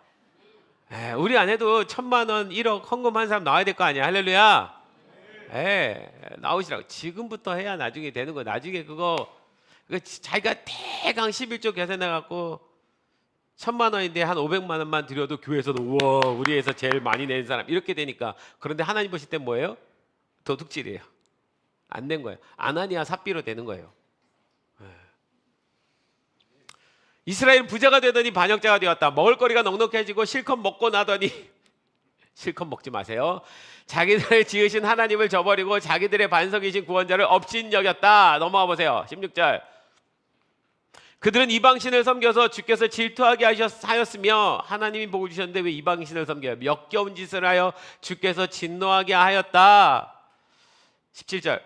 우리 안 해도 1000만 원 1억 헌금한 사람 나와야 될 거 아니야. 할렐루야. 나오시라고. 지금부터 해야 나중에 되는 거. 나중에 그거 자기가 대강 11조 계산해 갖고 1000만 원인데 한 500만 원만 드려도 교회에서도 우와 우리에서 제일 많이 낸 사람 이렇게 되니까. 그런데 하나님 보실 땐 뭐예요? 도둑질이에요. 안 된 거예요. 아나니아 삽비로 되는 거예요. 이스라엘 부자가 되더니 반역자가 되었다. 먹을거리가 넉넉해지고 실컷 먹고 나더니 실컷 먹지 마세요. 자기들을 지으신 하나님을 저버리고 자기들의 반석이신 구원자를 업신여겼다. 넘어가 보세요. 16절. 그들은 이방신을 섬겨서 주께서 질투하게 하였으며 하나님이 복을 주셨는데 왜 이방신을 섬겨요? 역겨운 짓을 하여 주께서 진노하게 하였다. 17절.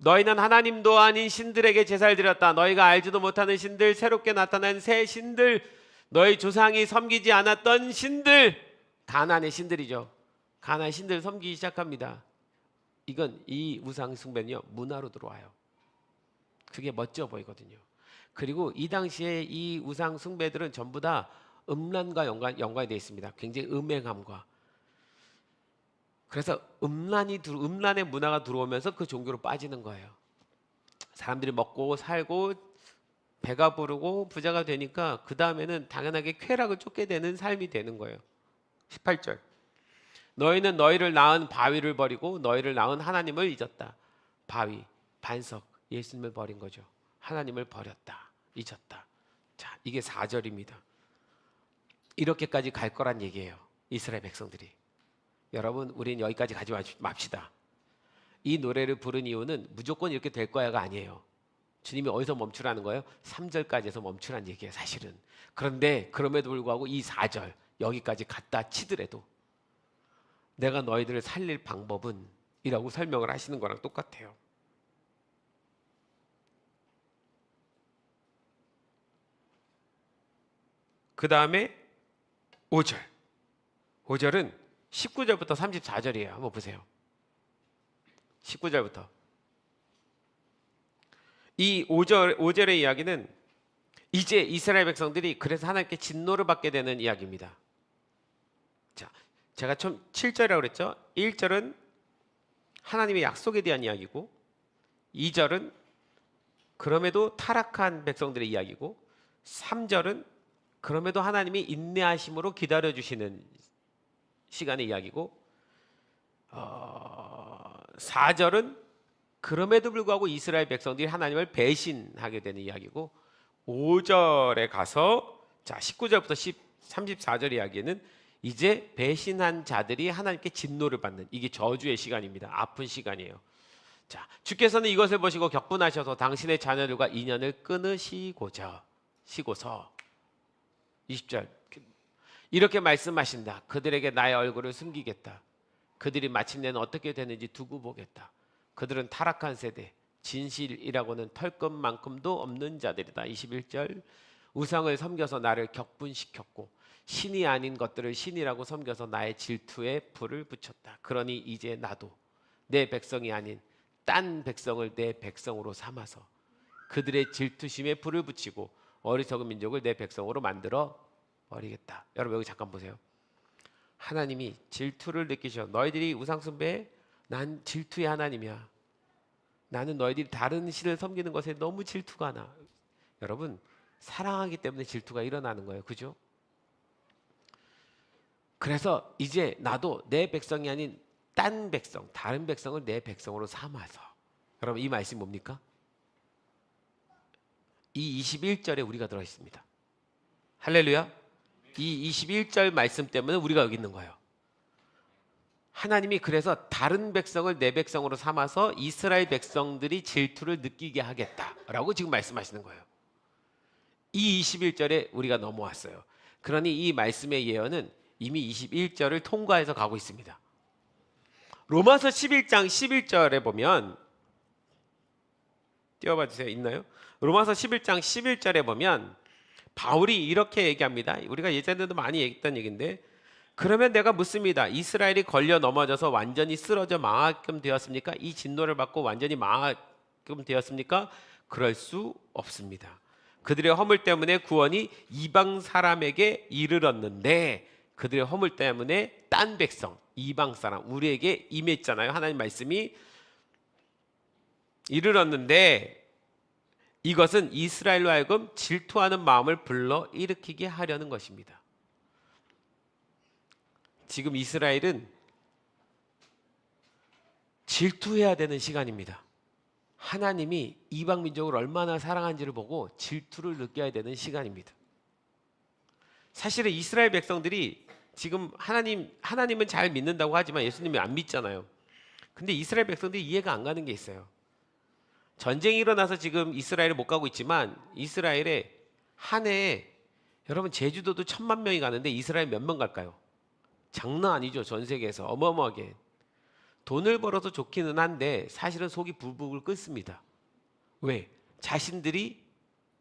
너희는 하나님도 아닌 신들에게 제사를 드렸다. 너희가 알지도 못하는 신들, 새롭게 나타난 새 신들, 너희 조상이 섬기지 않았던 신들, 가나안의 신들이죠. 가나안 신들 섬기기 시작합니다. 이 우상 숭배는요 문화로 들어와요. 그게 멋져 보이거든요. 그리고 이 당시에 이 우상 숭배들은 전부 다 음란과 연관이 되어 있습니다. 굉장히 음행함과. 그래서 음란의 문화가 들어오면서 그 종교로 빠지는 거예요. 사람들이 먹고 살고 배가 부르고 부자가 되니까 그 다음에는 당연하게 쾌락을 쫓게 되는 삶이 되는 거예요. 18절. 너희는 너희를 낳은 바위를 버리고 너희를 낳은 하나님을 잊었다. 바위, 반석, 예수님을 버린 거죠. 하나님을 버렸다. 잊었다. 자, 이게 4절입니다. 이렇게까지 갈 거란 얘기예요. 이스라엘 백성들이. 여러분, 우린 여기까지 가지 맙시다. 이 노래를 부른 이유는 무조건 이렇게 될 거야가 아니에요. 주님이 어디서 멈추라는 거예요? 3절까지에서 멈추라는 얘기예요, 사실은. 그런데 그럼에도 불구하고 이 4절 여기까지 갔다 치더라도 내가 너희들을 살릴 방법은 이라고 설명을 하시는 거랑 똑같아요. 그 다음에 5절. 5절은 19절부터 34절이에요. 한번 보세요. 19절부터. 이 5절의 이야기는 이제 이스라엘 백성들이 그래서 하나님께 진노를 받게 되는 이야기입니다. 자, 제가 처음 7절이라고 그랬죠. 1절은 하나님의 약속에 대한 이야기고 2절은 그럼에도 타락한 백성들의 이야기고 3절은 그럼에도 하나님이 인내하심으로 기다려주시는 시간의 이야기고 4절은 그럼에도 불구하고 이스라엘 백성들이 하나님을 배신하게 되는 이야기고 5절에 가서 자 19절부터 34절 이야기는 이제 배신한 자들이 하나님께 진노를 받는 이게 저주의 시간입니다. 아픈 시간이에요. 자, 주께서는 이것을 보시고 격분하셔서 당신의 자녀들과 인연을 끊으시고서 20절 이렇게 말씀하신다. 그들에게 나의 얼굴을 숨기겠다. 그들이 마침내는 어떻게 되는지 두고 보겠다. 그들은 타락한 세대, 진실이라고는 털끝만큼도 없는 자들이다. 21절 우상을 섬겨서 나를 격분시켰고 신이 아닌 것들을 신이라고 섬겨서 나의 질투에 불을 붙였다. 그러니 이제 나도 내 백성이 아닌 딴 백성을 내 백성으로 삼아서 그들의 질투심에 불을 붙이고 어리석은 민족을 내 백성으로 만들어 버리겠다. 여러분 여기 잠깐 보세요. 하나님이 질투를 느끼셔. 너희들이 우상 숭배해? 난 질투의 하나님이야. 나는 너희들이 다른 신을 섬기는 것에 너무 질투가 나. 여러분 사랑하기 때문에 질투가 일어나는 거예요. 그죠? 그래서 이제 나도 내 백성이 아닌 딴 백성, 다른 백성을 내 백성으로 삼아서. 여러분 이 말씀이 뭡니까? 이 21절에 우리가 들어 있습니다. 할렐루야. 이 21절 말씀 때문에 우리가 여기 있는 거예요. 하나님이 그래서 다른 백성을 내 백성으로 삼아서 이스라엘 백성들이 질투를 느끼게 하겠다라고 지금 말씀하시는 거예요. 이 21절에 우리가 넘어왔어요. 그러니 이 말씀의 예언은 이미 21절을 통과해서 가고 있습니다. 로마서 11장 11절에 보면, 띄워봐 주세요. 있나요? 로마서 11장 11절에 보면 바울이 이렇게 얘기합니다. 우리가 예전에도 많이 얘기했던 얘기인데, 그러면 내가 묻습니다. 이스라엘이 걸려 넘어져서 완전히 쓰러져 망하게끔 되었습니까? 이 진노를 받고 완전히 망하게끔 되었습니까? 그럴 수 없습니다. 그들의 허물 때문에 구원이 이방 사람에게 이르렀는데, 그들의 허물 때문에 딴 백성, 이방 사람, 우리에게 임했잖아요. 하나님 말씀이 이르렀는데, 이것은 이스라엘로 하여금 질투하는 마음을 불러 일으키게 하려는 것입니다. 지금 이스라엘은 질투해야 되는 시간입니다. 하나님이 이방 민족을 얼마나 사랑한지를 보고 질투를 느껴야 되는 시간입니다. 사실은 이스라엘 백성들이 지금 하나님은 잘 믿는다고 하지만 예수님이 안 믿잖아요. 근데 이스라엘 백성들이 이해가 안 가는 게 있어요. 전쟁이 일어나서 지금 이스라엘을 못 가고 있지만, 이스라엘에 한 해에 여러분 제주도도 1,000만 명이 가는데 이스라엘 몇 명 갈까요? 장난 아니죠. 전 세계에서 어마어마하게 돈을 벌어서 좋기는 한데 사실은 속이 불불 끓습니다. 왜? 자신들이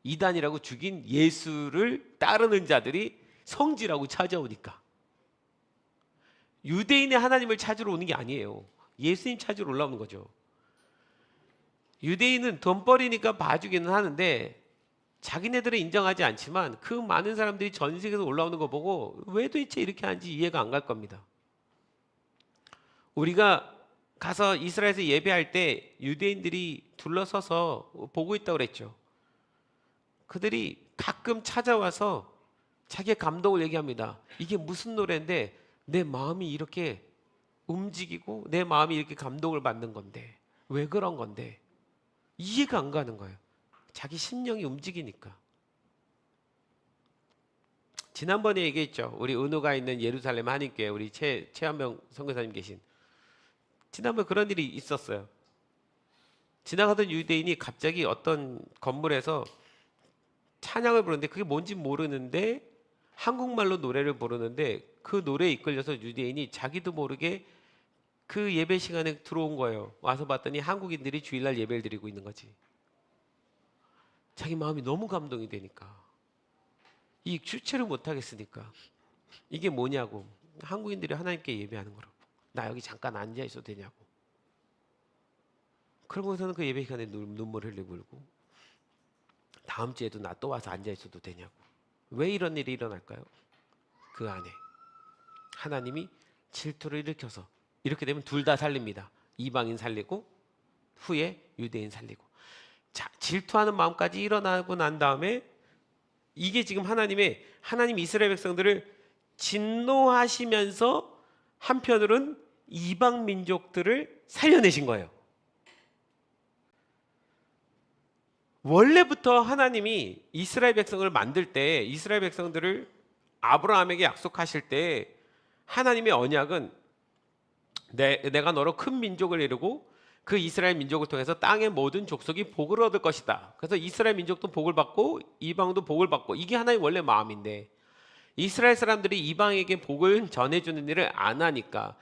이단이라고 죽인 예수를 따르는 자들이 성지라고 찾아오니까. 유대인의 하나님을 찾으러 오는 게 아니에요. 예수님 찾으러 올라오는 거죠. 유대인은 돈벌이니까 봐주기는 하는데 자기네들은 인정하지 않지만 그 많은 사람들이 전 세계에서 올라오는 거 보고 왜 도대체 이렇게 하는지 이해가 안 갈 겁니다. 우리가 가서 이스라엘에서 예배할 때 유대인들이 둘러서서 보고 있다고 그랬죠. 그들이 가끔 찾아와서 자기의 감동을 얘기합니다. 이게 무슨 노래인데 내 마음이 이렇게 움직이고 내 마음이 이렇게 감동을 받는 건데 왜 그런 건데 이해가 안 가는 거예요. 자기 심령이 움직이니까. 지난번에 얘기했죠. 우리 은우가 있는 예루살렘 한인교회 우리 최한명 선교사님 계신, 지난번에 그런 일이 있었어요. 지나가던 유대인이 갑자기 어떤 건물에서 찬양을 부르는데 그게 뭔지 모르는데 한국말로 노래를 부르는데 그 노래에 이끌려서 유대인이 자기도 모르게 그 예배 시간에 들어온 거예요. 와서 봤더니 한국인들이 주일날 예배를 드리고 있는 거지. 자기 마음이 너무 감동이 되니까, 이 주체를 못 하겠으니까 이게 뭐냐고, 한국인들이 하나님께 예배하는 거라고. 나 여기 잠깐 앉아 있어도 되냐고. 그러고서는 그 예배 시간에 눈물을 흘리고 다음 주에도 나 또 와서 앉아 있어도 되냐고. 왜 이런 일이 일어날까요? 그 안에 하나님이 질투를 일으켜서, 이렇게 되면 둘 다 살립니다. 이방인 살리고 후에 유대인 살리고. 자, 질투하는 마음까지 일어나고 난 다음에 이게 지금 하나님 이스라엘 백성들을 진노하시면서 한편으로는 이방 민족들을 살려내신 거예요. 원래부터 하나님이 이스라엘 백성을 만들 때, 이스라엘 백성들을 아브라함에게 약속하실 때 하나님의 언약은 내가 너로 큰 민족을 이루고 그 이스라엘 민족을 통해서 땅의 모든 족속이 복을 얻을 것이다. 그래서 이스라엘 민족도 복을 받고 이방도 복을 받고, 이게 하나님의 원래 마음인데 이스라엘 사람들이 이방에게 복을 전해주는 일을 안 하니까,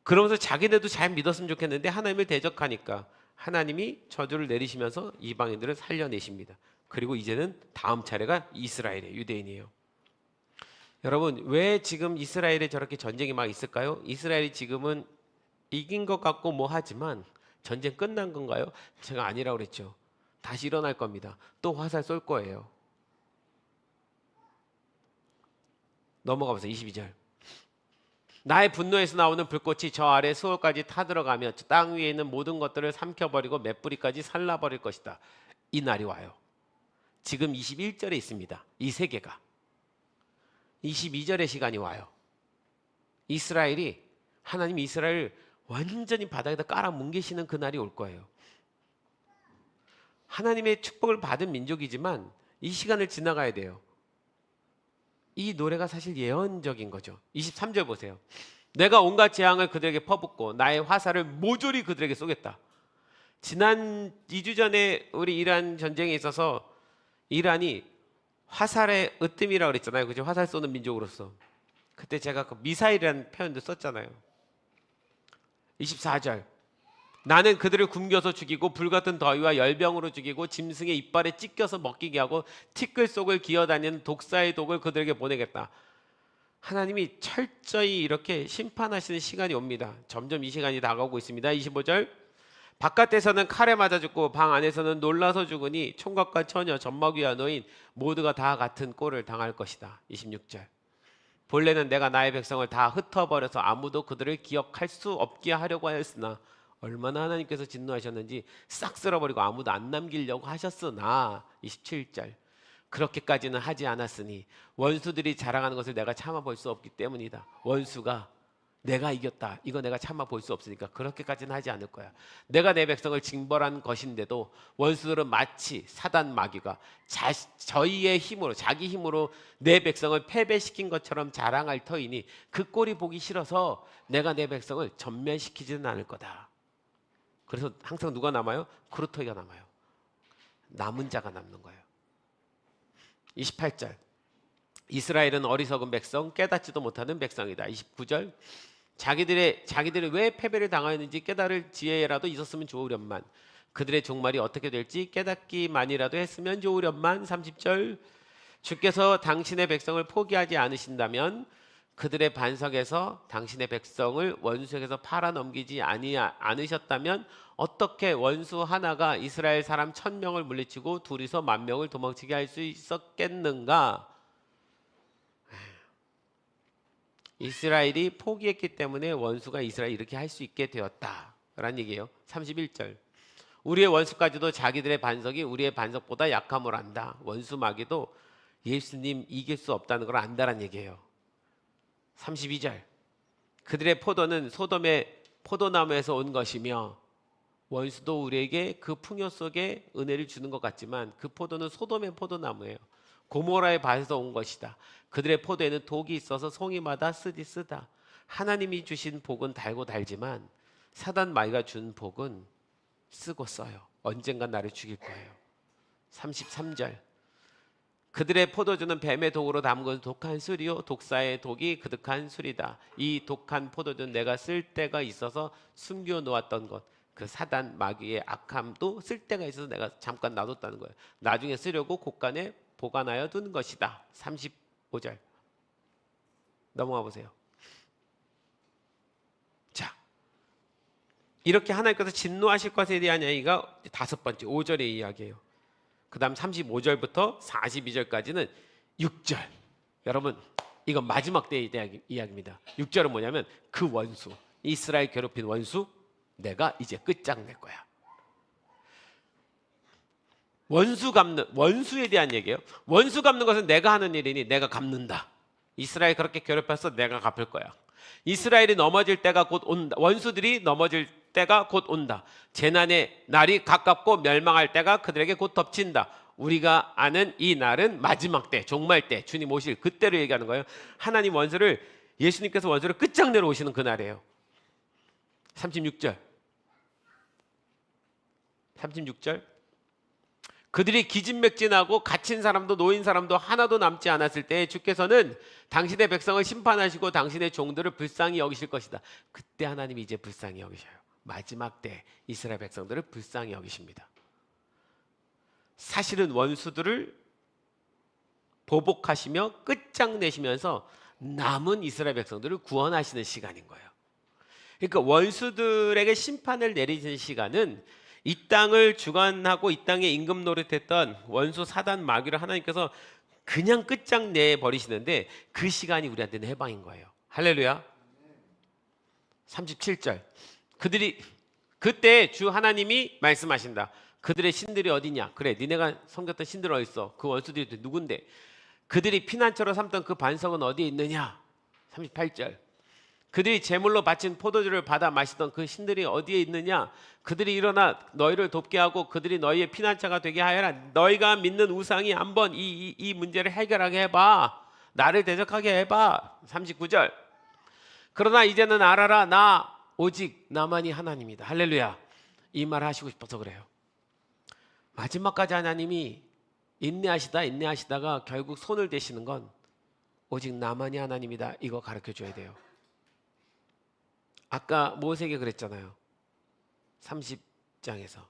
그러면서 자기네도 잘 믿었으면 좋겠는데 하나님을 대적하니까 하나님이 저주를 내리시면서 이방인들을 살려내십니다. 그리고 이제는 다음 차례가 이스라엘의 유대인이에요. 여러분, 왜 지금 이스라엘에 저렇게 전쟁이 막 있을까요? 이스라엘이 지금은 이긴 것 같고 뭐 하지만 전쟁 끝난 건가요? 제가 아니라고 그랬죠. 다시 일어날 겁니다. 또 화살 쏠 거예요. 넘어가 보세요. 22절. 나의 분노에서 나오는 불꽃이 저 아래 수월까지 타들어가며 땅 위에 있는 모든 것들을 삼켜버리고 맷뿌리까지 살라버릴 것이다. 이 날이 와요. 지금 21절에 있습니다. 이 세계가. 22절의 시간이 와요. 하나님이 이스라엘을 완전히 바닥에다 깔아 뭉개시는 그날이 올 거예요. 하나님의 축복을 받은 민족이지만 이 시간을 지나가야 돼요. 이 노래가 사실 예언적인 거죠. 23절 보세요. 내가 온갖 재앙을 그들에게 퍼붓고 나의 화살을 모조리 그들에게 쏘겠다. 지난 2주 전에 우리 이란 전쟁에 있어서 이란이 화살의 으뜸이라고 그랬잖아요. 그죠? 화살 쏘는 민족으로서. 그때 제가 그 미사일이라는 표현도 썼잖아요. 24절. 나는 그들을 굶겨서 죽이고 불같은 더위와 열병으로 죽이고 짐승의 이빨에 찢겨서 먹히게 하고 티끌 속을 기어다니는 독사의 독을 그들에게 보내겠다. 하나님이 철저히 이렇게 심판하시는 시간이 옵니다. 점점 이 시간이 다가오고 있습니다. 25절. 바깥에서는 칼에 맞아 죽고 방 안에서는 놀라서 죽으니 총각과 처녀, 젖먹이와 노인 모두가 다 같은 꼴을 당할 것이다. 26절. 본래는 내가 나의 백성을 다 흩어버려서 아무도 그들을 기억할 수 없게 하려고 하였으나 얼마나 하나님께서 진노하셨는지 싹 쓸어버리고 아무도 안 남기려고 하셨으나 27절. 그렇게까지는 하지 않았으니 원수들이 자랑하는 것을 내가 참아볼 수 없기 때문이다. 원수가 내가 이겼다, 이거 내가 참아볼 수 없으니까 그렇게까지는 하지 않을 거야. 내가 내 백성을 징벌한 것인데도 원수들은 마치 사단 마귀가 저희의 힘으로, 자기 힘으로 내 백성을 패배시킨 것처럼 자랑할 터이니 그 꼴이 보기 싫어서 내가 내 백성을 전멸시키지는 않을 거다. 그래서 항상 누가 남아요? 그루터기가 남아요. 남은 자가 남는 거예요. 28절. 이스라엘은 어리석은 백성, 깨닫지도 못하는 백성이다. 29절. 자기들이 왜 패배를 당하였는지 깨달을 지혜라도 있었으면 좋으련만 그들의 종말이 어떻게 될지 깨닫기만이라도 했으면 좋으련만. 30절. 주께서 당신의 백성을 포기하지 않으신다면 그들의 반석에서 당신의 백성을 원수에게서 팔아넘기지 않으셨다면 어떻게 원수 하나가 이스라엘 사람 1000명을 물리치고 둘이서 10,000명을 도망치게 할 수 있었겠는가? 이스라엘이 포기했기 때문에 원수가 이스라엘 이렇게 할 수 있게 되었다라는 얘기예요. 31절. 우리의 원수까지도 자기들의 반석이 우리의 반석보다 약함을 안다. 원수 마귀도 예수님 이길 수 없다는 걸 안다라는 얘기예요. 32절. 그들의 포도는 소돔의 포도나무에서 온 것이며 원수도 우리에게 그 풍요 속에 은혜를 주는 것 같지만 그 포도는 소돔의 포도나무예요. 고모라의 밭에서 온 것이다. 그들의 포도에는 독이 있어서 송이마다 쓰디 쓰다. 하나님이 주신 복은 달고 달지만 사단 마귀가 준 복은 쓰고 써요. 언젠간 나를 죽일 거예요. 33절. 그들의 포도주는 뱀의 독으로 담근 독한 술이요 독사의 독이 그득한 술이다. 이 독한 포도주는 내가 쓸 때가 있어서 숨겨 놓았던 것, 그 사단 마귀의 악함도 쓸 때가 있어서 내가 잠깐 놔뒀다는 거예요. 나중에 쓰려고 곳간에 보관하여 두는 것이다. 35절 넘어가 보세요. 자, 이렇게 하나님께서 진노하실 것에 대한 이야기가 5번째 5절의 이야기예요. 그 다음 35절부터 42절까지는 6절. 여러분, 이건 마지막 때의 이야기입니다. 6절은 뭐냐면 그 원수, 이스라엘 괴롭힌 원수, 내가 이제 끝장낼 거야. 원수에 대한 얘기예요. 원수 갚는 것은 내가 하는 일이니 내가 갚는다. 이스라엘 그렇게 괴롭혀서 내가 갚을 거야. 이스라엘이 넘어질 때가 곧 온다. 원수들이 넘어질 때가 곧 온다. 재난의 날이 가깝고 멸망할 때가 그들에게 곧 덮친다. 우리가 아는 이 날은 마지막 때, 종말 때, 주님 오실 그때를 얘기하는 거예요. 하나님 예수님께서 원수를 끝장내러 오시는 그 날이에요. 36절. 그들이 기진맥진하고 갇힌 사람도 노인 사람도 하나도 남지 않았을 때 주께서는 당신의 백성을 심판하시고 당신의 종들을 불쌍히 여기실 것이다. 그때 하나님이 이제 불쌍히 여기셔요. 마지막 때 이스라엘 백성들을 불쌍히 여기십니다. 사실은 원수들을 보복하시며 끝장내시면서 남은 이스라엘 백성들을 구원하시는 시간인 거예요. 그러니까 원수들에게 심판을 내리시는 시간은 이 땅을 주관하고 이 땅에 임금 노릇했던 원수 사단 마귀를 하나님께서 그냥 끝장내 버리시는데 그 시간이 우리한테는 해방인 거예요. 할렐루야. 37절. 그때 주 하나님이 말씀하신다. 그들의 신들이 어디냐? 그래, 니네가 섬겼던 신들 어디 있어? 그 원수들이 누군데? 그들이 피난처로 삼던 그 반석은 어디에 있느냐? 38절. 그들이 제물로 바친 포도주를 받아 마시던 그 신들이 어디에 있느냐? 그들이 일어나 너희를 돕게 하고 그들이 너희의 피난처가 되게 하여라. 너희가 믿는 우상이 한번 이 문제를 해결하게 해봐. 나를 대적하게 해봐. 39절. 그러나 이제는 알아라. 나 오직 나만이 하나님이다. 할렐루야. 이 말 하시고 싶어서 그래요. 마지막까지 하나님이 인내하시다가 결국 손을 대시는 건 오직 나만이 하나님이다. 이거 가르쳐 줘야 돼요. 아까 모세에게 그랬잖아요. 30장에서.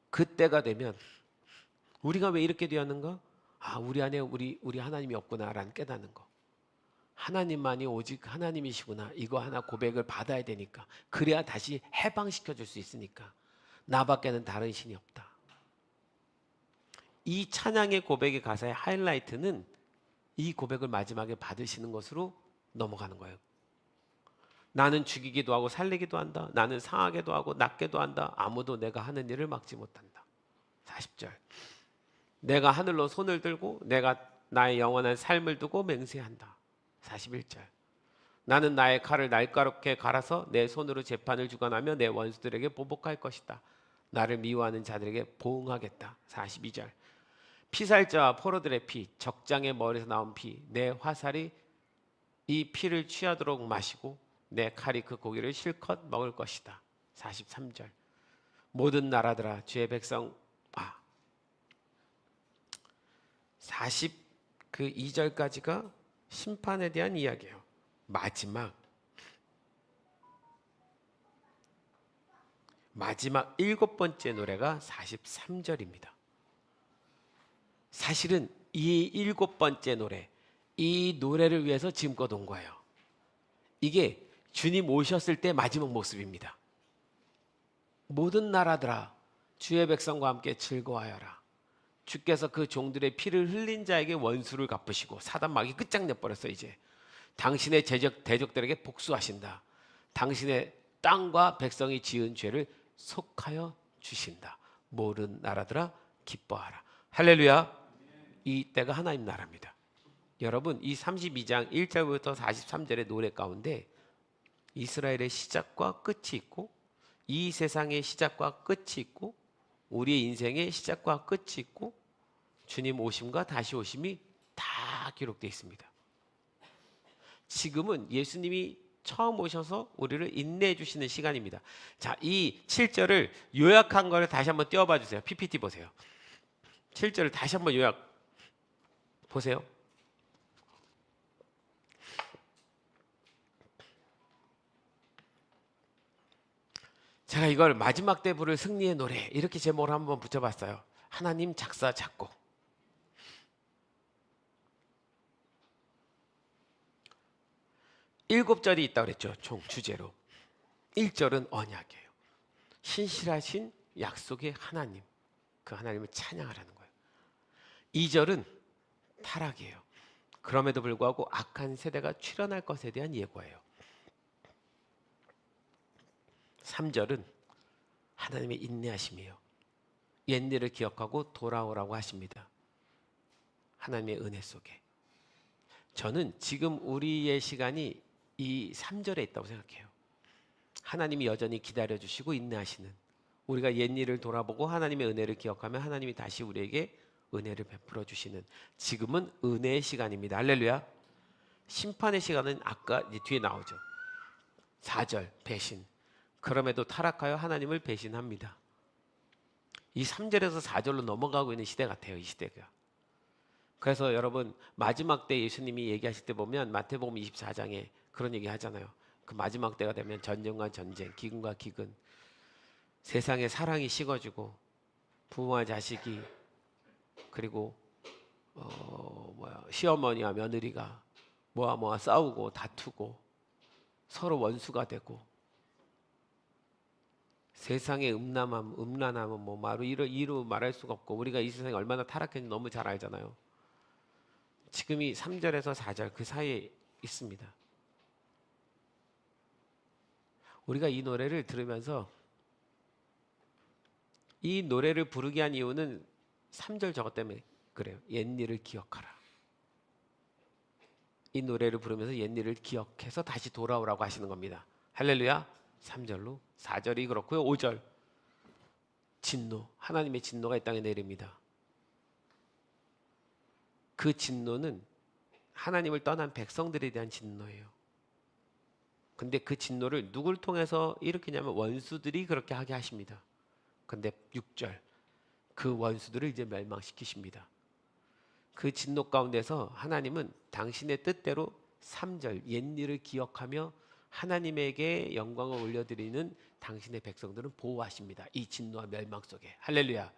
그때가 되면 우리가 왜 이렇게 되었는가? 우리 안에 우리 하나님이 없구나라는 깨닫는 거. 하나님만이 오직 하나님이시구나. 이거 하나 고백을 받아야 되니까. 그래야 다시 해방시켜 줄 수 있으니까. 나밖에는 다른 신이 없다. 이 찬양의 고백의 가사의 하이라이트는 이 고백을 마지막에 받으시는 것으로 넘어가는 거예요. 나는 죽이기도 하고 살리기도 한다. 나는 상하게도 하고 낫게도 한다. 아무도 내가 하는 일을 막지 못한다. 40절. 내가 하늘로 손을 들고 내가 나의 영원한 삶을 두고 맹세한다. 41절. 나는 나의 칼을 날카롭게 갈아서 내 손으로 재판을 주관하며 내 원수들에게 보복할 것이다. 나를 미워하는 자들에게 보응하겠다. 42절. 피살자와 포로들의 피, 적장의 머리에서 나온 피, 내 화살이 이 피를 취하도록 마시고 내 칼이 그 고기를 실컷 먹을 것이다. 43절. 모든 나라들아 주의 백성 42절까지가 심판에 대한 이야기예요. 마지막 7번째 노래가 43절입니다. 사실은 이 7번째 노래, 이 노래를 위해서 지금껏 온 거예요. 이게 주님 오셨을 때 마지막 모습입니다. 모든 나라들아 주의 백성과 함께 즐거워하여라. 주께서 그 종들의 피를 흘린 자에게 원수를 갚으시고 사단 마귀 끝장내버렸어. 이제 당신의 대적들에게 복수하신다. 당신의 땅과 백성이 지은 죄를 속하여 주신다. 모든 나라들아 기뻐하라. 할렐루야. 이 때가 하나님 나라입니다. 여러분, 이 32장 1절부터 43절의 노래 가운데 이스라엘의 시작과 끝이 있고 이 세상의 시작과 끝이 있고 우리의 인생의 시작과 끝이 있고 주님 오심과 다시 오심이 다 기록되어 있습니다. 지금은 예수님이 처음 오셔서 우리를 인내해 주시는 시간입니다. 자, 이 7절을 요약한 거를 다시 한번 띄워봐 주세요. PPT 보세요. 7절을 다시 한번 요약 보세요. 제가 이걸 마지막 때 부를 승리의 노래 이렇게 제목을 한번 붙여봤어요. 하나님 작사 작곡. 7절이 있다고 그랬죠. 총 주제로. 1절은 언약이에요. 신실하신 약속의 하나님. 그 하나님을 찬양하라는 거예요. 2절은 타락이에요. 그럼에도 불구하고 악한 세대가 출현할 것에 대한 예고예요. 3절은 하나님의 인내하심이에요. 옛일을 기억하고 돌아오라고 하십니다. 하나님의 은혜 속에. 저는 지금 우리의 시간이 이 3절에 있다고 생각해요. 하나님이 여전히 기다려주시고 인내하시는, 우리가 옛일을 돌아보고 하나님의 은혜를 기억하며 하나님이 다시 우리에게 은혜를 베풀어 주시는, 지금은 은혜의 시간입니다. 할렐루야. 심판의 시간은 아까 뒤에 나오죠. 4절 배신. 그럼에도 타락하여 하나님을 배신합니다. 이 3절에서 4절로 넘어가고 있는 시대 같아요. 이 시대가. 그래서 여러분 마지막 때 예수님이 얘기하실 때 보면 마태복음 24장에 그런 얘기 하잖아요. 그 마지막 때가 되면 전쟁과 전쟁, 기근과 기근, 세상의 사랑이 식어지고 부모와 자식이, 그리고 시어머니와 며느리가 뭐와 싸우고 다투고 서로 원수가 되고, 세상의 음란함은 뭐 이루 말할 수가 없고, 우리가 이 세상이 얼마나 타락했는지 너무 잘 알잖아요. 지금이 3절에서 4절 그 사이에 있습니다. 우리가 이 노래를 들으면서, 이 노래를 부르게 한 이유는 3절 저것 때문에 그래요. 옛일을 기억하라. 이 노래를 부르면서 옛일을 기억해서 다시 돌아오라고 하시는 겁니다. 할렐루야. 3절로 4절이 그렇고요. 5절 진노, 하나님의 진노가 이 땅에 내립니다. 그 진노는 하나님을 떠난 백성들에 대한 진노예요. 근데 그 진노를 누굴 통해서 일으키냐면 원수들이 그렇게 하게 하십니다. 근데 6절, 그 원수들을 이제 멸망시키십니다. 그 진노 가운데서 하나님은 당신의 뜻대로 3절, 옛일을 기억하며 하나님에게 영광을 올려드리는 당신의 백성들은 보호하십니다. 이 진노와 멸망 속에. 할렐루야.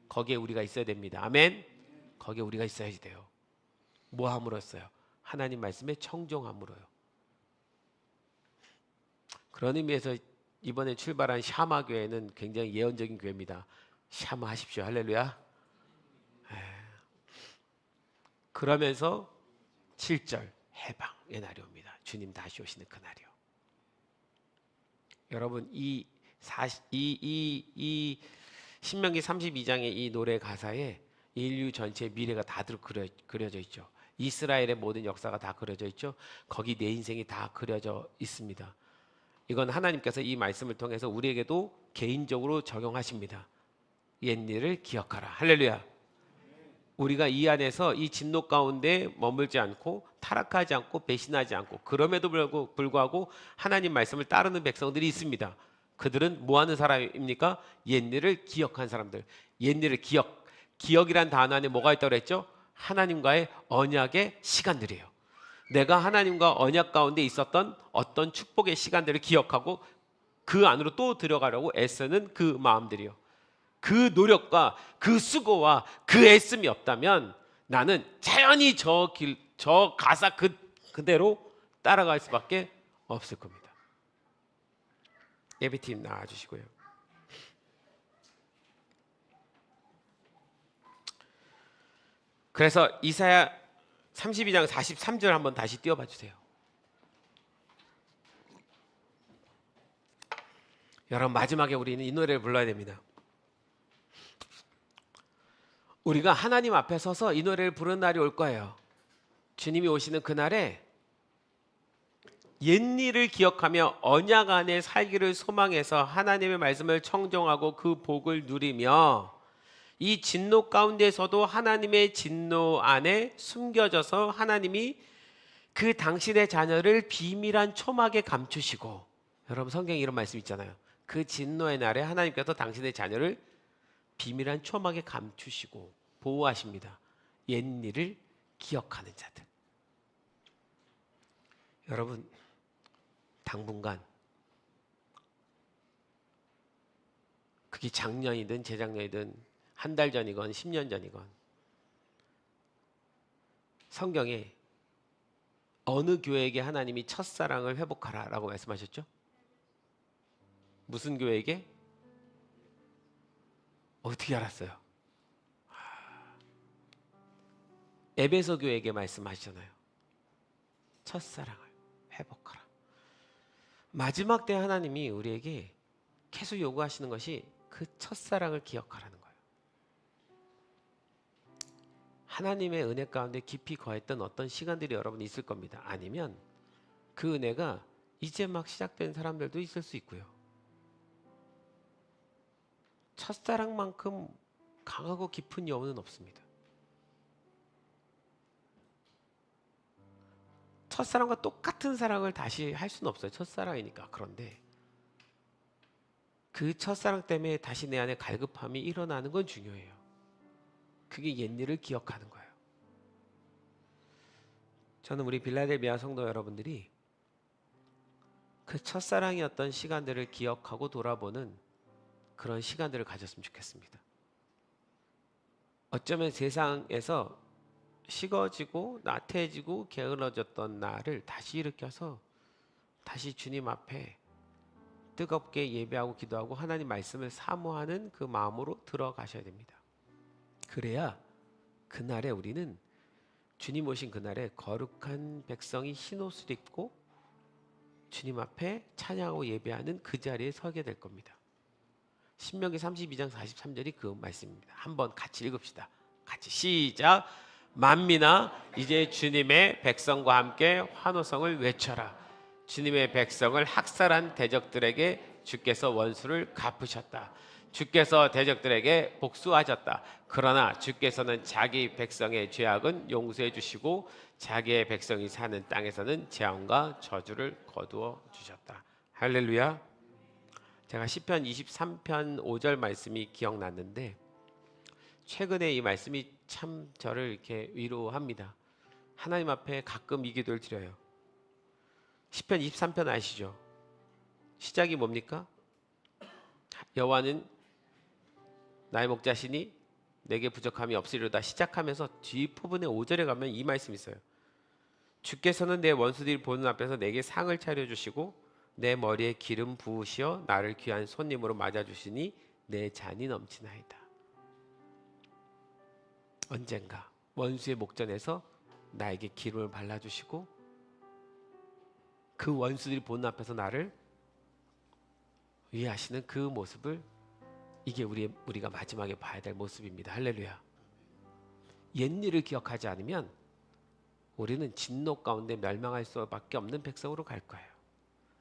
거기에 우리가 있어야 됩니다. 아멘. 거기에 우리가 있어야 돼요. 뭐 함으로써요? 하나님 말씀에 청종함으로요. 그런 의미에서 이번에 출발한 샤마 교회는 굉장히 예언적인 교회입니다. 샤마 하십시오. 할렐루야. 그러면서 7절, 해방의 날이 옵니다. 주님 다시 오시는 그날이요. 여러분, 이 신명기 32장의 이 노래 가사에 인류 전체의 미래가 다 그려져 있죠. 이스라엘의 모든 역사가 다 그려져 있죠. 거기 내 인생이 다 그려져 있습니다. 이건 하나님께서 이 말씀을 통해서 우리에게도 개인적으로 적용하십니다. 옛일을 기억하라. 할렐루야. 우리가 이 안에서 이 진노 가운데 머물지 않고 타락하지 않고 배신하지 않고 그럼에도 불구하고 하나님 말씀을 따르는 백성들이 있습니다. 그들은 뭐 하는 사람입니까? 옛일을 기억한 사람들. 옛일을 기억이란 단어 안에 뭐가 있다고 그랬죠? 하나님과의 언약의 시간들이에요. 내가 하나님과 언약 가운데 있었던 어떤 축복의 시간들을 기억하고 그 안으로 또 들어가려고 애쓰는 그 마음들이요. 그 노력과 그 수고와 그 애씀이 없다면 나는 자연히 저 가사 그대로 따라갈 수밖에 없을 겁니다. 예배팀 나와주시고요. 그래서 이사야 32장 43절 한번 다시 띄워봐 주세요. 여러분, 마지막에 우리는 이 노래를 불러야 됩니다. 우리가 하나님 앞에 서서 이 노래를 부르는 날이 올 거예요. 주님이 오시는 그날에 옛일을 기억하며 언약 안에 살기를 소망해서 하나님의 말씀을 청종하고 그 복을 누리며 이 진노 가운데서도 하나님의 진노 안에 숨겨져서 하나님이 그 당신의 자녀를 비밀한 초막에 감추시고, 여러분 성경에 이런 말씀 있잖아요. 그 진노의 날에 하나님께서 당신의 자녀를 비밀한 초막에 감추시고 보호하십니다. 옛일을 기억하는 자들. 여러분, 당분간 그게 작년이든 재작년이든 한 달 전이건 10년 전이건 성경에 어느 교회에게 하나님이 첫사랑을 회복하라라고 말씀하셨죠? 무슨 교회에게? 어떻게 알았어요? 에베소 교회에게 말씀하시잖아요. 첫사랑을 회복하라. 마지막 때 하나님이 우리에게 계속 요구하시는 것이 그 첫사랑을 기억하라는 거예요. 하나님의 은혜 가운데 깊이 거했던 어떤 시간들이 여러분 있을 겁니다. 아니면 그 은혜가 이제 막 시작된 사람들도 있을 수 있고요. 첫사랑만큼 강하고 깊은 여운은 없습니다. 첫사랑과 똑같은 사랑을 다시 할 수는 없어요. 첫사랑이니까. 그런데 그 첫사랑 때문에 다시 내 안에 갈급함이 일어나는 건 중요해요. 그게 옛일을 기억하는 거예요. 저는 우리 빌라델비아 성도 여러분들이 그 첫사랑이었던 시간들을 기억하고 돌아보는 그런 시간들을 가졌으면 좋겠습니다. 어쩌면 세상에서 식어지고 나태해지고 게을러졌던 나를 다시 일으켜서 다시 주님 앞에 뜨겁게 예배하고 기도하고 하나님 말씀을 사모하는 그 마음으로 들어가셔야 됩니다. 그래야 그날에 우리는 주님 오신 그날에 거룩한 백성이 흰 옷을 입고 주님 앞에 찬양하고 예배하는 그 자리에 서게 될 겁니다. 신명기 32장 43절이 그 말씀입니다. 한번 같이 읽읍시다. 같이 시작. 만민아 이제 주님의 백성과 함께 환호성을 외쳐라. 주님의 백성을 학살한 대적들에게 주께서 원수를 갚으셨다. 주께서 대적들에게 복수하셨다. 그러나 주께서는 자기 백성의 죄악은 용서해 주시고 자기의 백성이 사는 땅에서는 재앙과 저주를 거두어 주셨다. 할렐루야. 제가 시편 23편 5절 말씀이 기억났는데 최근에 이 말씀이 참 저를 이렇게 위로합니다. 하나님 앞에 가끔 이 기도를 드려요. 시편 23편 아시죠? 시작이 뭡니까? 여호와는 나의 목자시니 내게 부족함이 없으리로다. 시작하면서 뒷부분에 5절에 가면 이 말씀이 있어요. 주께서는 내 원수들이 보는 앞에서 내게 상을 차려주시고 내 머리에 기름 부으시어 나를 귀한 손님으로 맞아주시니 내 잔이 넘치나이다. 언젠가 원수의 목전에서 나에게 기름을 발라주시고 그 원수들이 보는 앞에서 나를 위하시는 그 모습을, 이게 우리가 마지막에 봐야 될 모습입니다. 할렐루야. 옛일을 기억하지 않으면 우리는 진노 가운데 멸망할 수밖에 없는 백성으로 갈 거예요.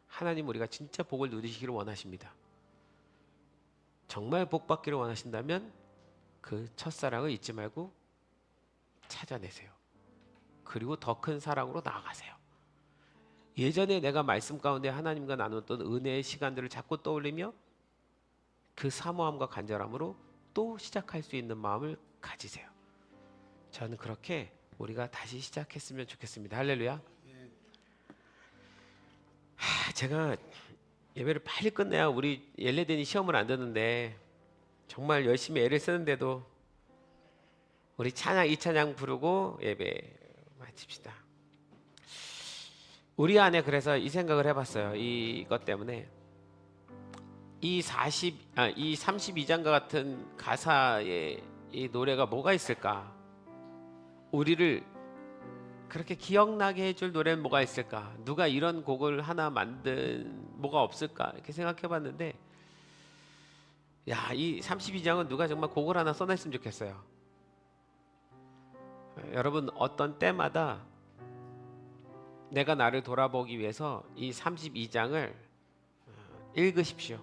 하나님 우리가 진짜 복을 누리시기를 원하십니다. 정말 복 받기를 원하신다면 그 첫사랑을 잊지 말고 찾아내세요. 그리고 더 큰 사랑으로 나아가세요. 예전에 내가 말씀 가운데 하나님과 나눴던 은혜의 시간들을 자꾸 떠올리며 그 사모함과 간절함으로 또 시작할 수 있는 마음을 가지세요. 저는 그렇게 우리가 다시 시작했으면 좋겠습니다. 할렐루야. 제가 예배를 빨리 끝내야 우리 옐레덴이 시험을 안 듣는데 정말 열심히 애를 쓰는데도 우리 찬양 이 찬양 부르고 예배 마칩시다. 우리 안에 그래서 이 생각을 해봤어요. 이것 때문에 이 32장과 같은 가사의 이 노래가 뭐가 있을까? 우리를 그렇게 기억나게 해줄 노래는 뭐가 있을까? 누가 이런 곡을 하나 만든 뭐가 없을까? 이렇게 생각해봤는데 이 32장은 누가 정말 곡을 하나 써냈으면 좋겠어요. 여러분 어떤 때마다 내가 나를 돌아보기 위해서 이 32장을 읽으십시오.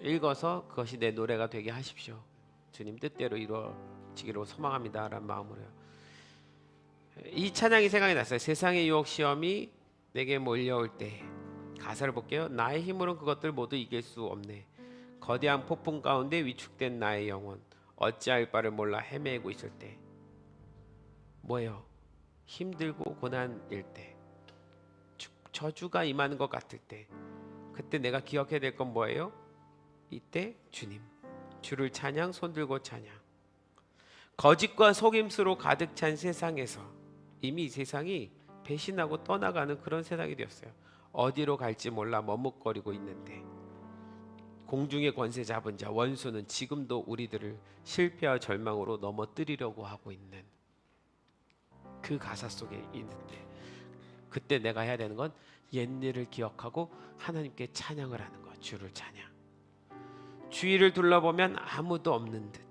읽어서 그것이 내 노래가 되게 하십시오. 주님 뜻대로 이루어지기로 소망합니다 라는 마음으로요. 이 찬양이 생각이 났어요. 세상의 유혹 시험이 내게 몰려올 때, 가사를 볼게요. 나의 힘으로는 그것들 모두 이길 수 없네. 거대한 폭풍 가운데 위축된 나의 영혼, 어찌할 바를 몰라 헤매고 있을 때. 뭐예요? 힘들고 고난일 때, 저주가 임하는 것 같을 때, 그때 내가 기억해야 될 건 뭐예요? 이때 주님, 주를 찬양, 손들고 찬양. 거짓과 속임수로 가득 찬 세상에서 이미 이 세상이 배신하고 떠나가는 그런 세상이 되었어요. 어디로 갈지 몰라 머뭇거리고 있는데 공중의 권세 잡은 자 원수는 지금도 우리들을 실패와 절망으로 넘어뜨리려고 하고 있는 그 가사 속에 있는데, 그때 내가 해야 되는 건 옛일을 기억하고 하나님께 찬양을 하는 것. 주를 찬양. 주위를 둘러보면 아무도 없는 듯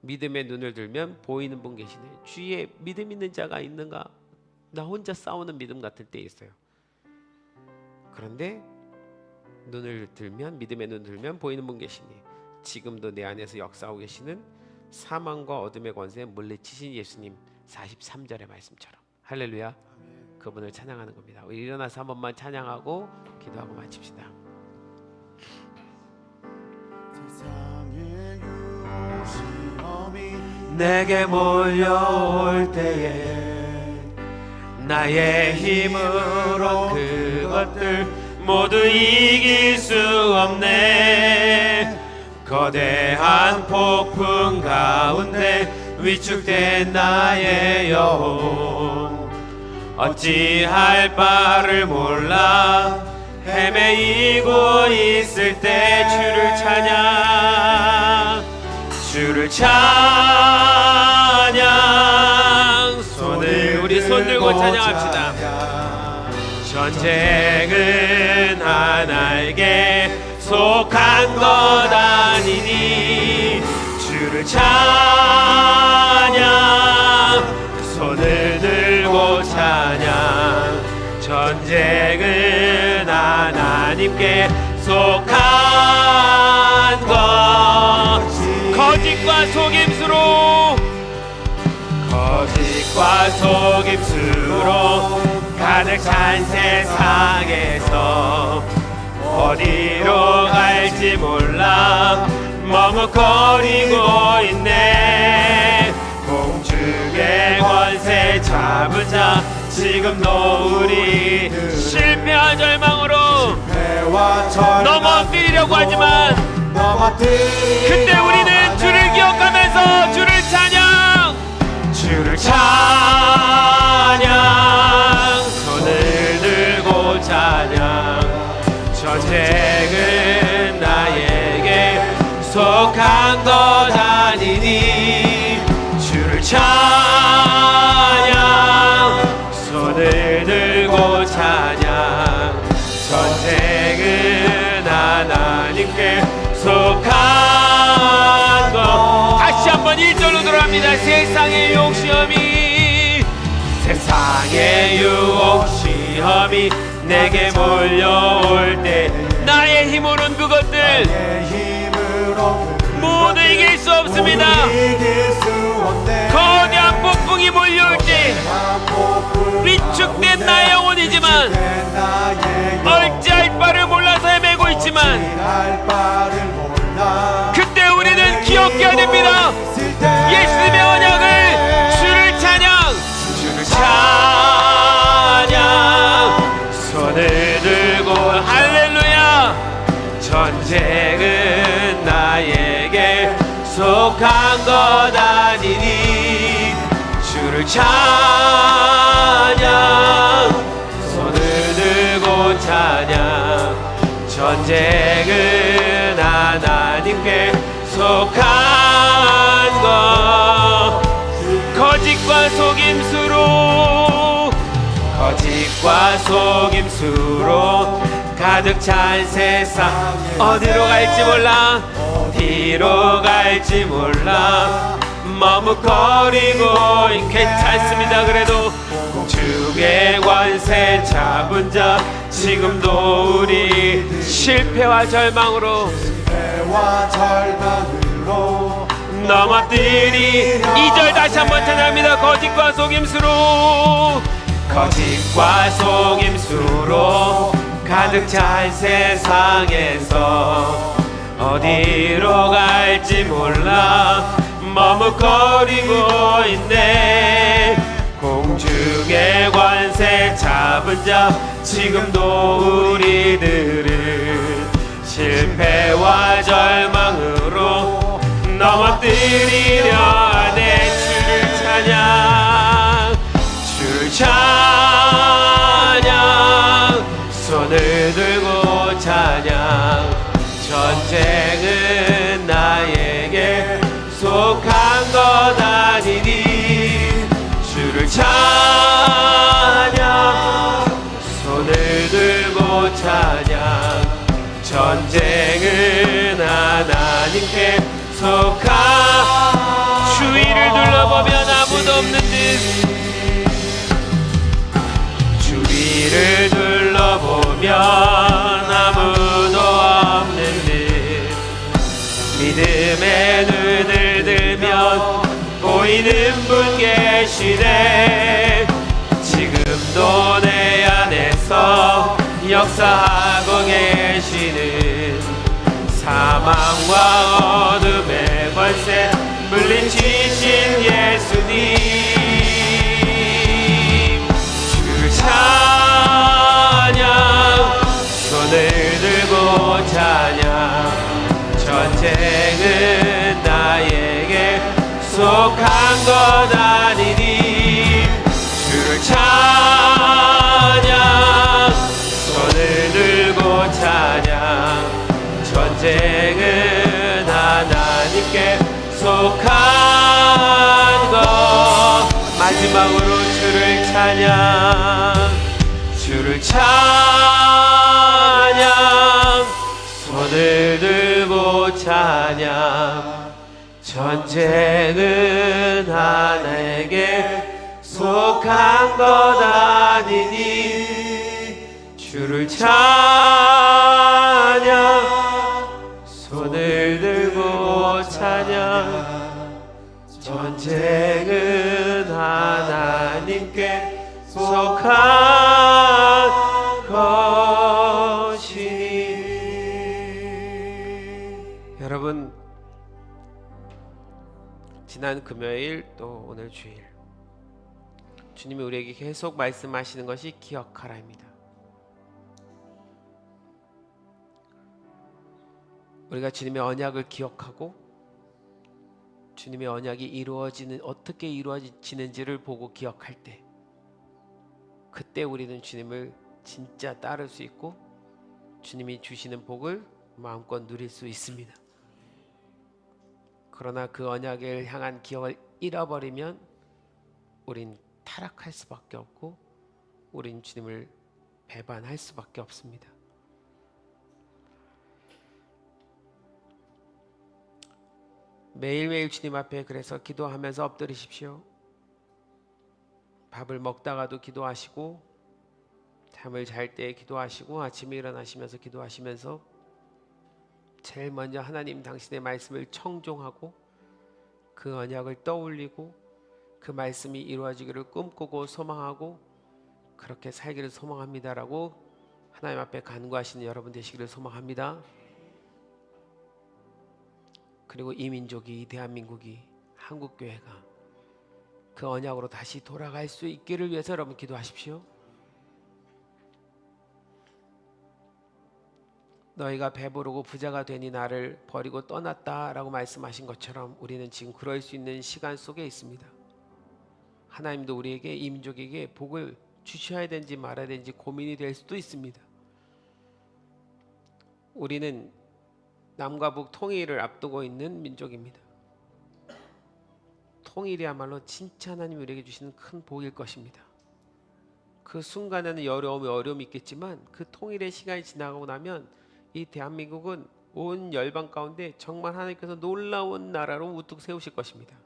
믿음의 눈을 들면 보이는 분 계시네. 주위에 믿음 있는 자가 있는가? 나 혼자 싸우는 믿음 같을 때 있어요. 그런데 믿음의 눈을 들면 보이는 분 계시니 지금도 내 안에서 역사하고 계시는 사망과 어둠의 권세에 물리치신 예수님, 43절의 말씀처럼. 할렐루야. 그분을 찬양하는 겁니다. 우리 일어나서 한 번만 찬양하고 기도하고 마칩시다. 세상의 유혹 시험이 내게 몰려올 때에 나의 힘으로 그것들 모두 이길 수 없네. 거대한 폭풍 가운데 위축된 나의 영혼, 어찌할 바를 몰라 헤매이고 있을 때 주를 찬양. 우리 손 들고 찬양합시다. 전쟁은 하나에게 속한 것 아니니 주를 찬양. 손을 들고 찬양. 전쟁은 하나님께 속한 것 거짓과 속임수로 가득 찬 세상에서 어디로 갈지 몰라 머뭇거리고 있네. 공중의 권세 잡은 자 지금도 우리 실패와 절망으로 넘어뜨리려고 하지만 그때 우리는 주를 기억하면서 주를 찬양, 주를 찬양, 손을 들고 찬양. 전쟁은 나에게 속한 것 아니니 주를 찬양, 손을 들고 찬양. 전쟁은 하나님께 속한 것. 다시 한번 1절로 돌아갑니다. 세상의 유혹 시험이, 세상의 유혹 시험이 내게 몰려올 때 나의 힘으론 그것들 모두 이길 수 없습니다. 거대한 폭풍이 몰려올 때 위축된 나의 영혼이지만 어찌할 바를 몰라서 헤매고 있지만 그때 우리는 기억해야 됩니다. 예수님의 언약을, 주를 찬양, 주를 찬양, 손을 들고 할렐루야. 전쟁은 나에게 속한 것 아니니 주를 찬양, 손을 들고 찬양. 전쟁은 하나님께 속한 것. 거짓과 속임수로, 거짓과 속임수로 가득 찬 세상 어디로 갈지 몰라, 어디로 갈지 몰라 머뭇거리고 괜찮습니다. 그래도 공중의 권세 잡은 자 지금도 우리 실패와 절망으로 넘어뜨리. 2절 다시 한번 찬양합니다. 거짓과 속임수로, 거짓과 속임수로 가득 찬 세상에서 어디로 갈지 몰라 머뭇거리고 있네. 공중의 권세 잡은 자 지금도 우리들을 실패와 절망으로 넘어뜨리려 하네. 주를 찬양, 주를 찬양, 손을 들고 찬양. 전쟁은 나에게 속한 것 아니니 주를 찬양, 손을 들고 찬양. 전쟁은 하나님께 속한. 주위를 둘러보면 아무도 없는 듯, 주위를 둘러보면 아무도 없는 듯, 믿음의 눈을 들면 보이는 분 계시네. 지금도 내 안에서 역사하고 계시는 사망과 어둠의 권세 물리치신 예수님. 주를 찬양, 손을 들고 찬양. 전쟁은 나에게 속한 것 아니니 주를 찬양, 손을 들고 찬양. 전쟁은 하나님께 속한 것. 마지막으로 주를 찬양, 주를 찬양, 손을 들고 찬양. 전쟁은 하나에게 속한 것 아니니 주를 찬양, 손을 들고 찬양. 전쟁은 하나님께 속한 것이니. 여러분, 지난 금요일 또 오늘 주일 주님이 우리에게 계속 말씀하시는 것이 기억하라입니다. 우리가 주님의 언약을 기억하고 주님의 언약이 어떻게 이루어지는지를 보고 기억할 때, 그때 우리는 주님을 진짜 따를 수 있고 주님이 주시는 복을 마음껏 누릴 수 있습니다. 그러나 그 언약을 향한 기억을 잃어버리면 우린 타락할 수밖에 없고 우린 주님을 배반할 수밖에 없습니다. 매일매일 주님 앞에 그래서 기도하면서 엎드리십시오. 밥을 먹다가도 기도하시고, 잠을 잘 때 기도하시고, 아침에 일어나시면서 기도하시면서 제일 먼저 하나님 당신의 말씀을 청종하고 그 언약을 떠올리고 그 말씀이 이루어지기를 꿈꾸고 소망하고 그렇게 살기를 소망합니다라고 하나님 앞에 간구하시는 여러분 되시기를 소망합니다. 그리고 이 민족이, 이 대한민국이, 한국교회가 그 언약으로 다시 돌아갈 수 있기를 위해서 여러분 기도하십시오. 너희가 배부르고 부자가 되니 나를 버리고 떠났다라고 말씀하신 것처럼 우리는 지금 그럴 수 있는 시간 속에 있습니다. 하나님도 우리에게, 이 민족에게 복을 주셔야 되는지 말아야 되는지 고민이 될 수도 있습니다. 우리는 남과 북 통일을 앞두고 있는 민족입니다. 통일이야말로 진짜 하나님이 우리에게 주시는 큰 복일 것입니다. 그 순간에는 어려움이 있겠지만 그 통일의 시간이 지나가고 나면 이 대한민국은 온 열방 가운데 정말 하나님께서 놀라운 나라로 우뚝 세우실 것입니다.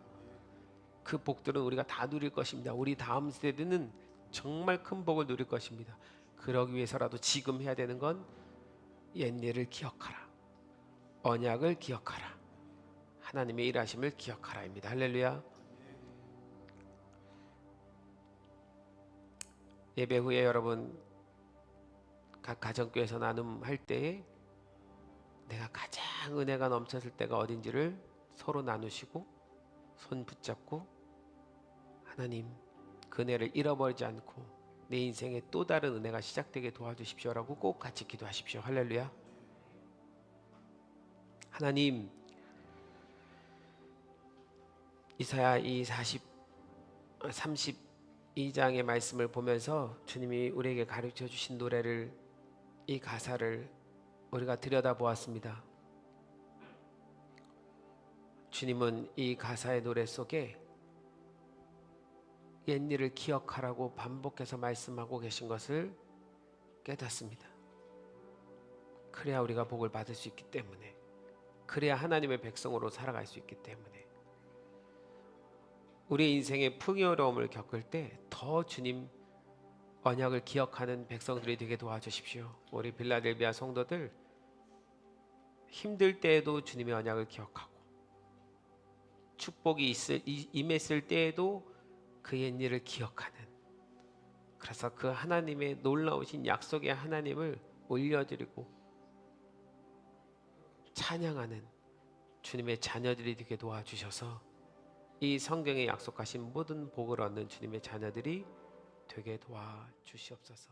그 복들은 우리가 다 누릴 것입니다. 우리 다음 세대는 정말 큰 복을 누릴 것입니다. 그러기 위해서라도 지금 해야 되는 건 옛일을 기억하라, 언약을 기억하라, 하나님의 일하심을 기억하라입니다. 할렐루야. 예배 후에 여러분 각 가정교회에서 나눔할 때에 내가 가장 은혜가 넘쳤을 때가 어딘지를 서로 나누시고 손 붙잡고 하나님 그 은혜를 잃어버리지 않고 내 인생에 또 다른 은혜가 시작되게 도와주십시오라고 꼭 같이 기도하십시오. 할렐루야. 하나님, 이사야 이 32장의 말씀을 보면서 주님이 우리에게 가르쳐 주신 노래를, 이 가사를 우리가 들여다보았습니다. 주님은 이 가사의 노래 속에 옛일을 기억하라고 반복해서 말씀하고 계신 것을 깨닫습니다. 그래야 우리가 복을 받을 수 있기 때문에, 그래야 하나님의 백성으로 살아갈 수 있기 때문에, 우리 인생의 풍요로움을 겪을 때 더 주님 언약을 기억하는 백성들이 되게 도와주십시오. 우리 빌라델비아 성도들 힘들 때에도 주님의 언약을 기억하고 축복이 임했을 때에도 그 옛일을 기억하는, 그래서 그 하나님의 놀라우신 약속의 하나님을 올려드리고 찬양하는 주님의 자녀들이 되게 도와주셔서 이 성경에 약속하신 모든 복을 얻는 주님의 자녀들이 되게 도와주시옵소서.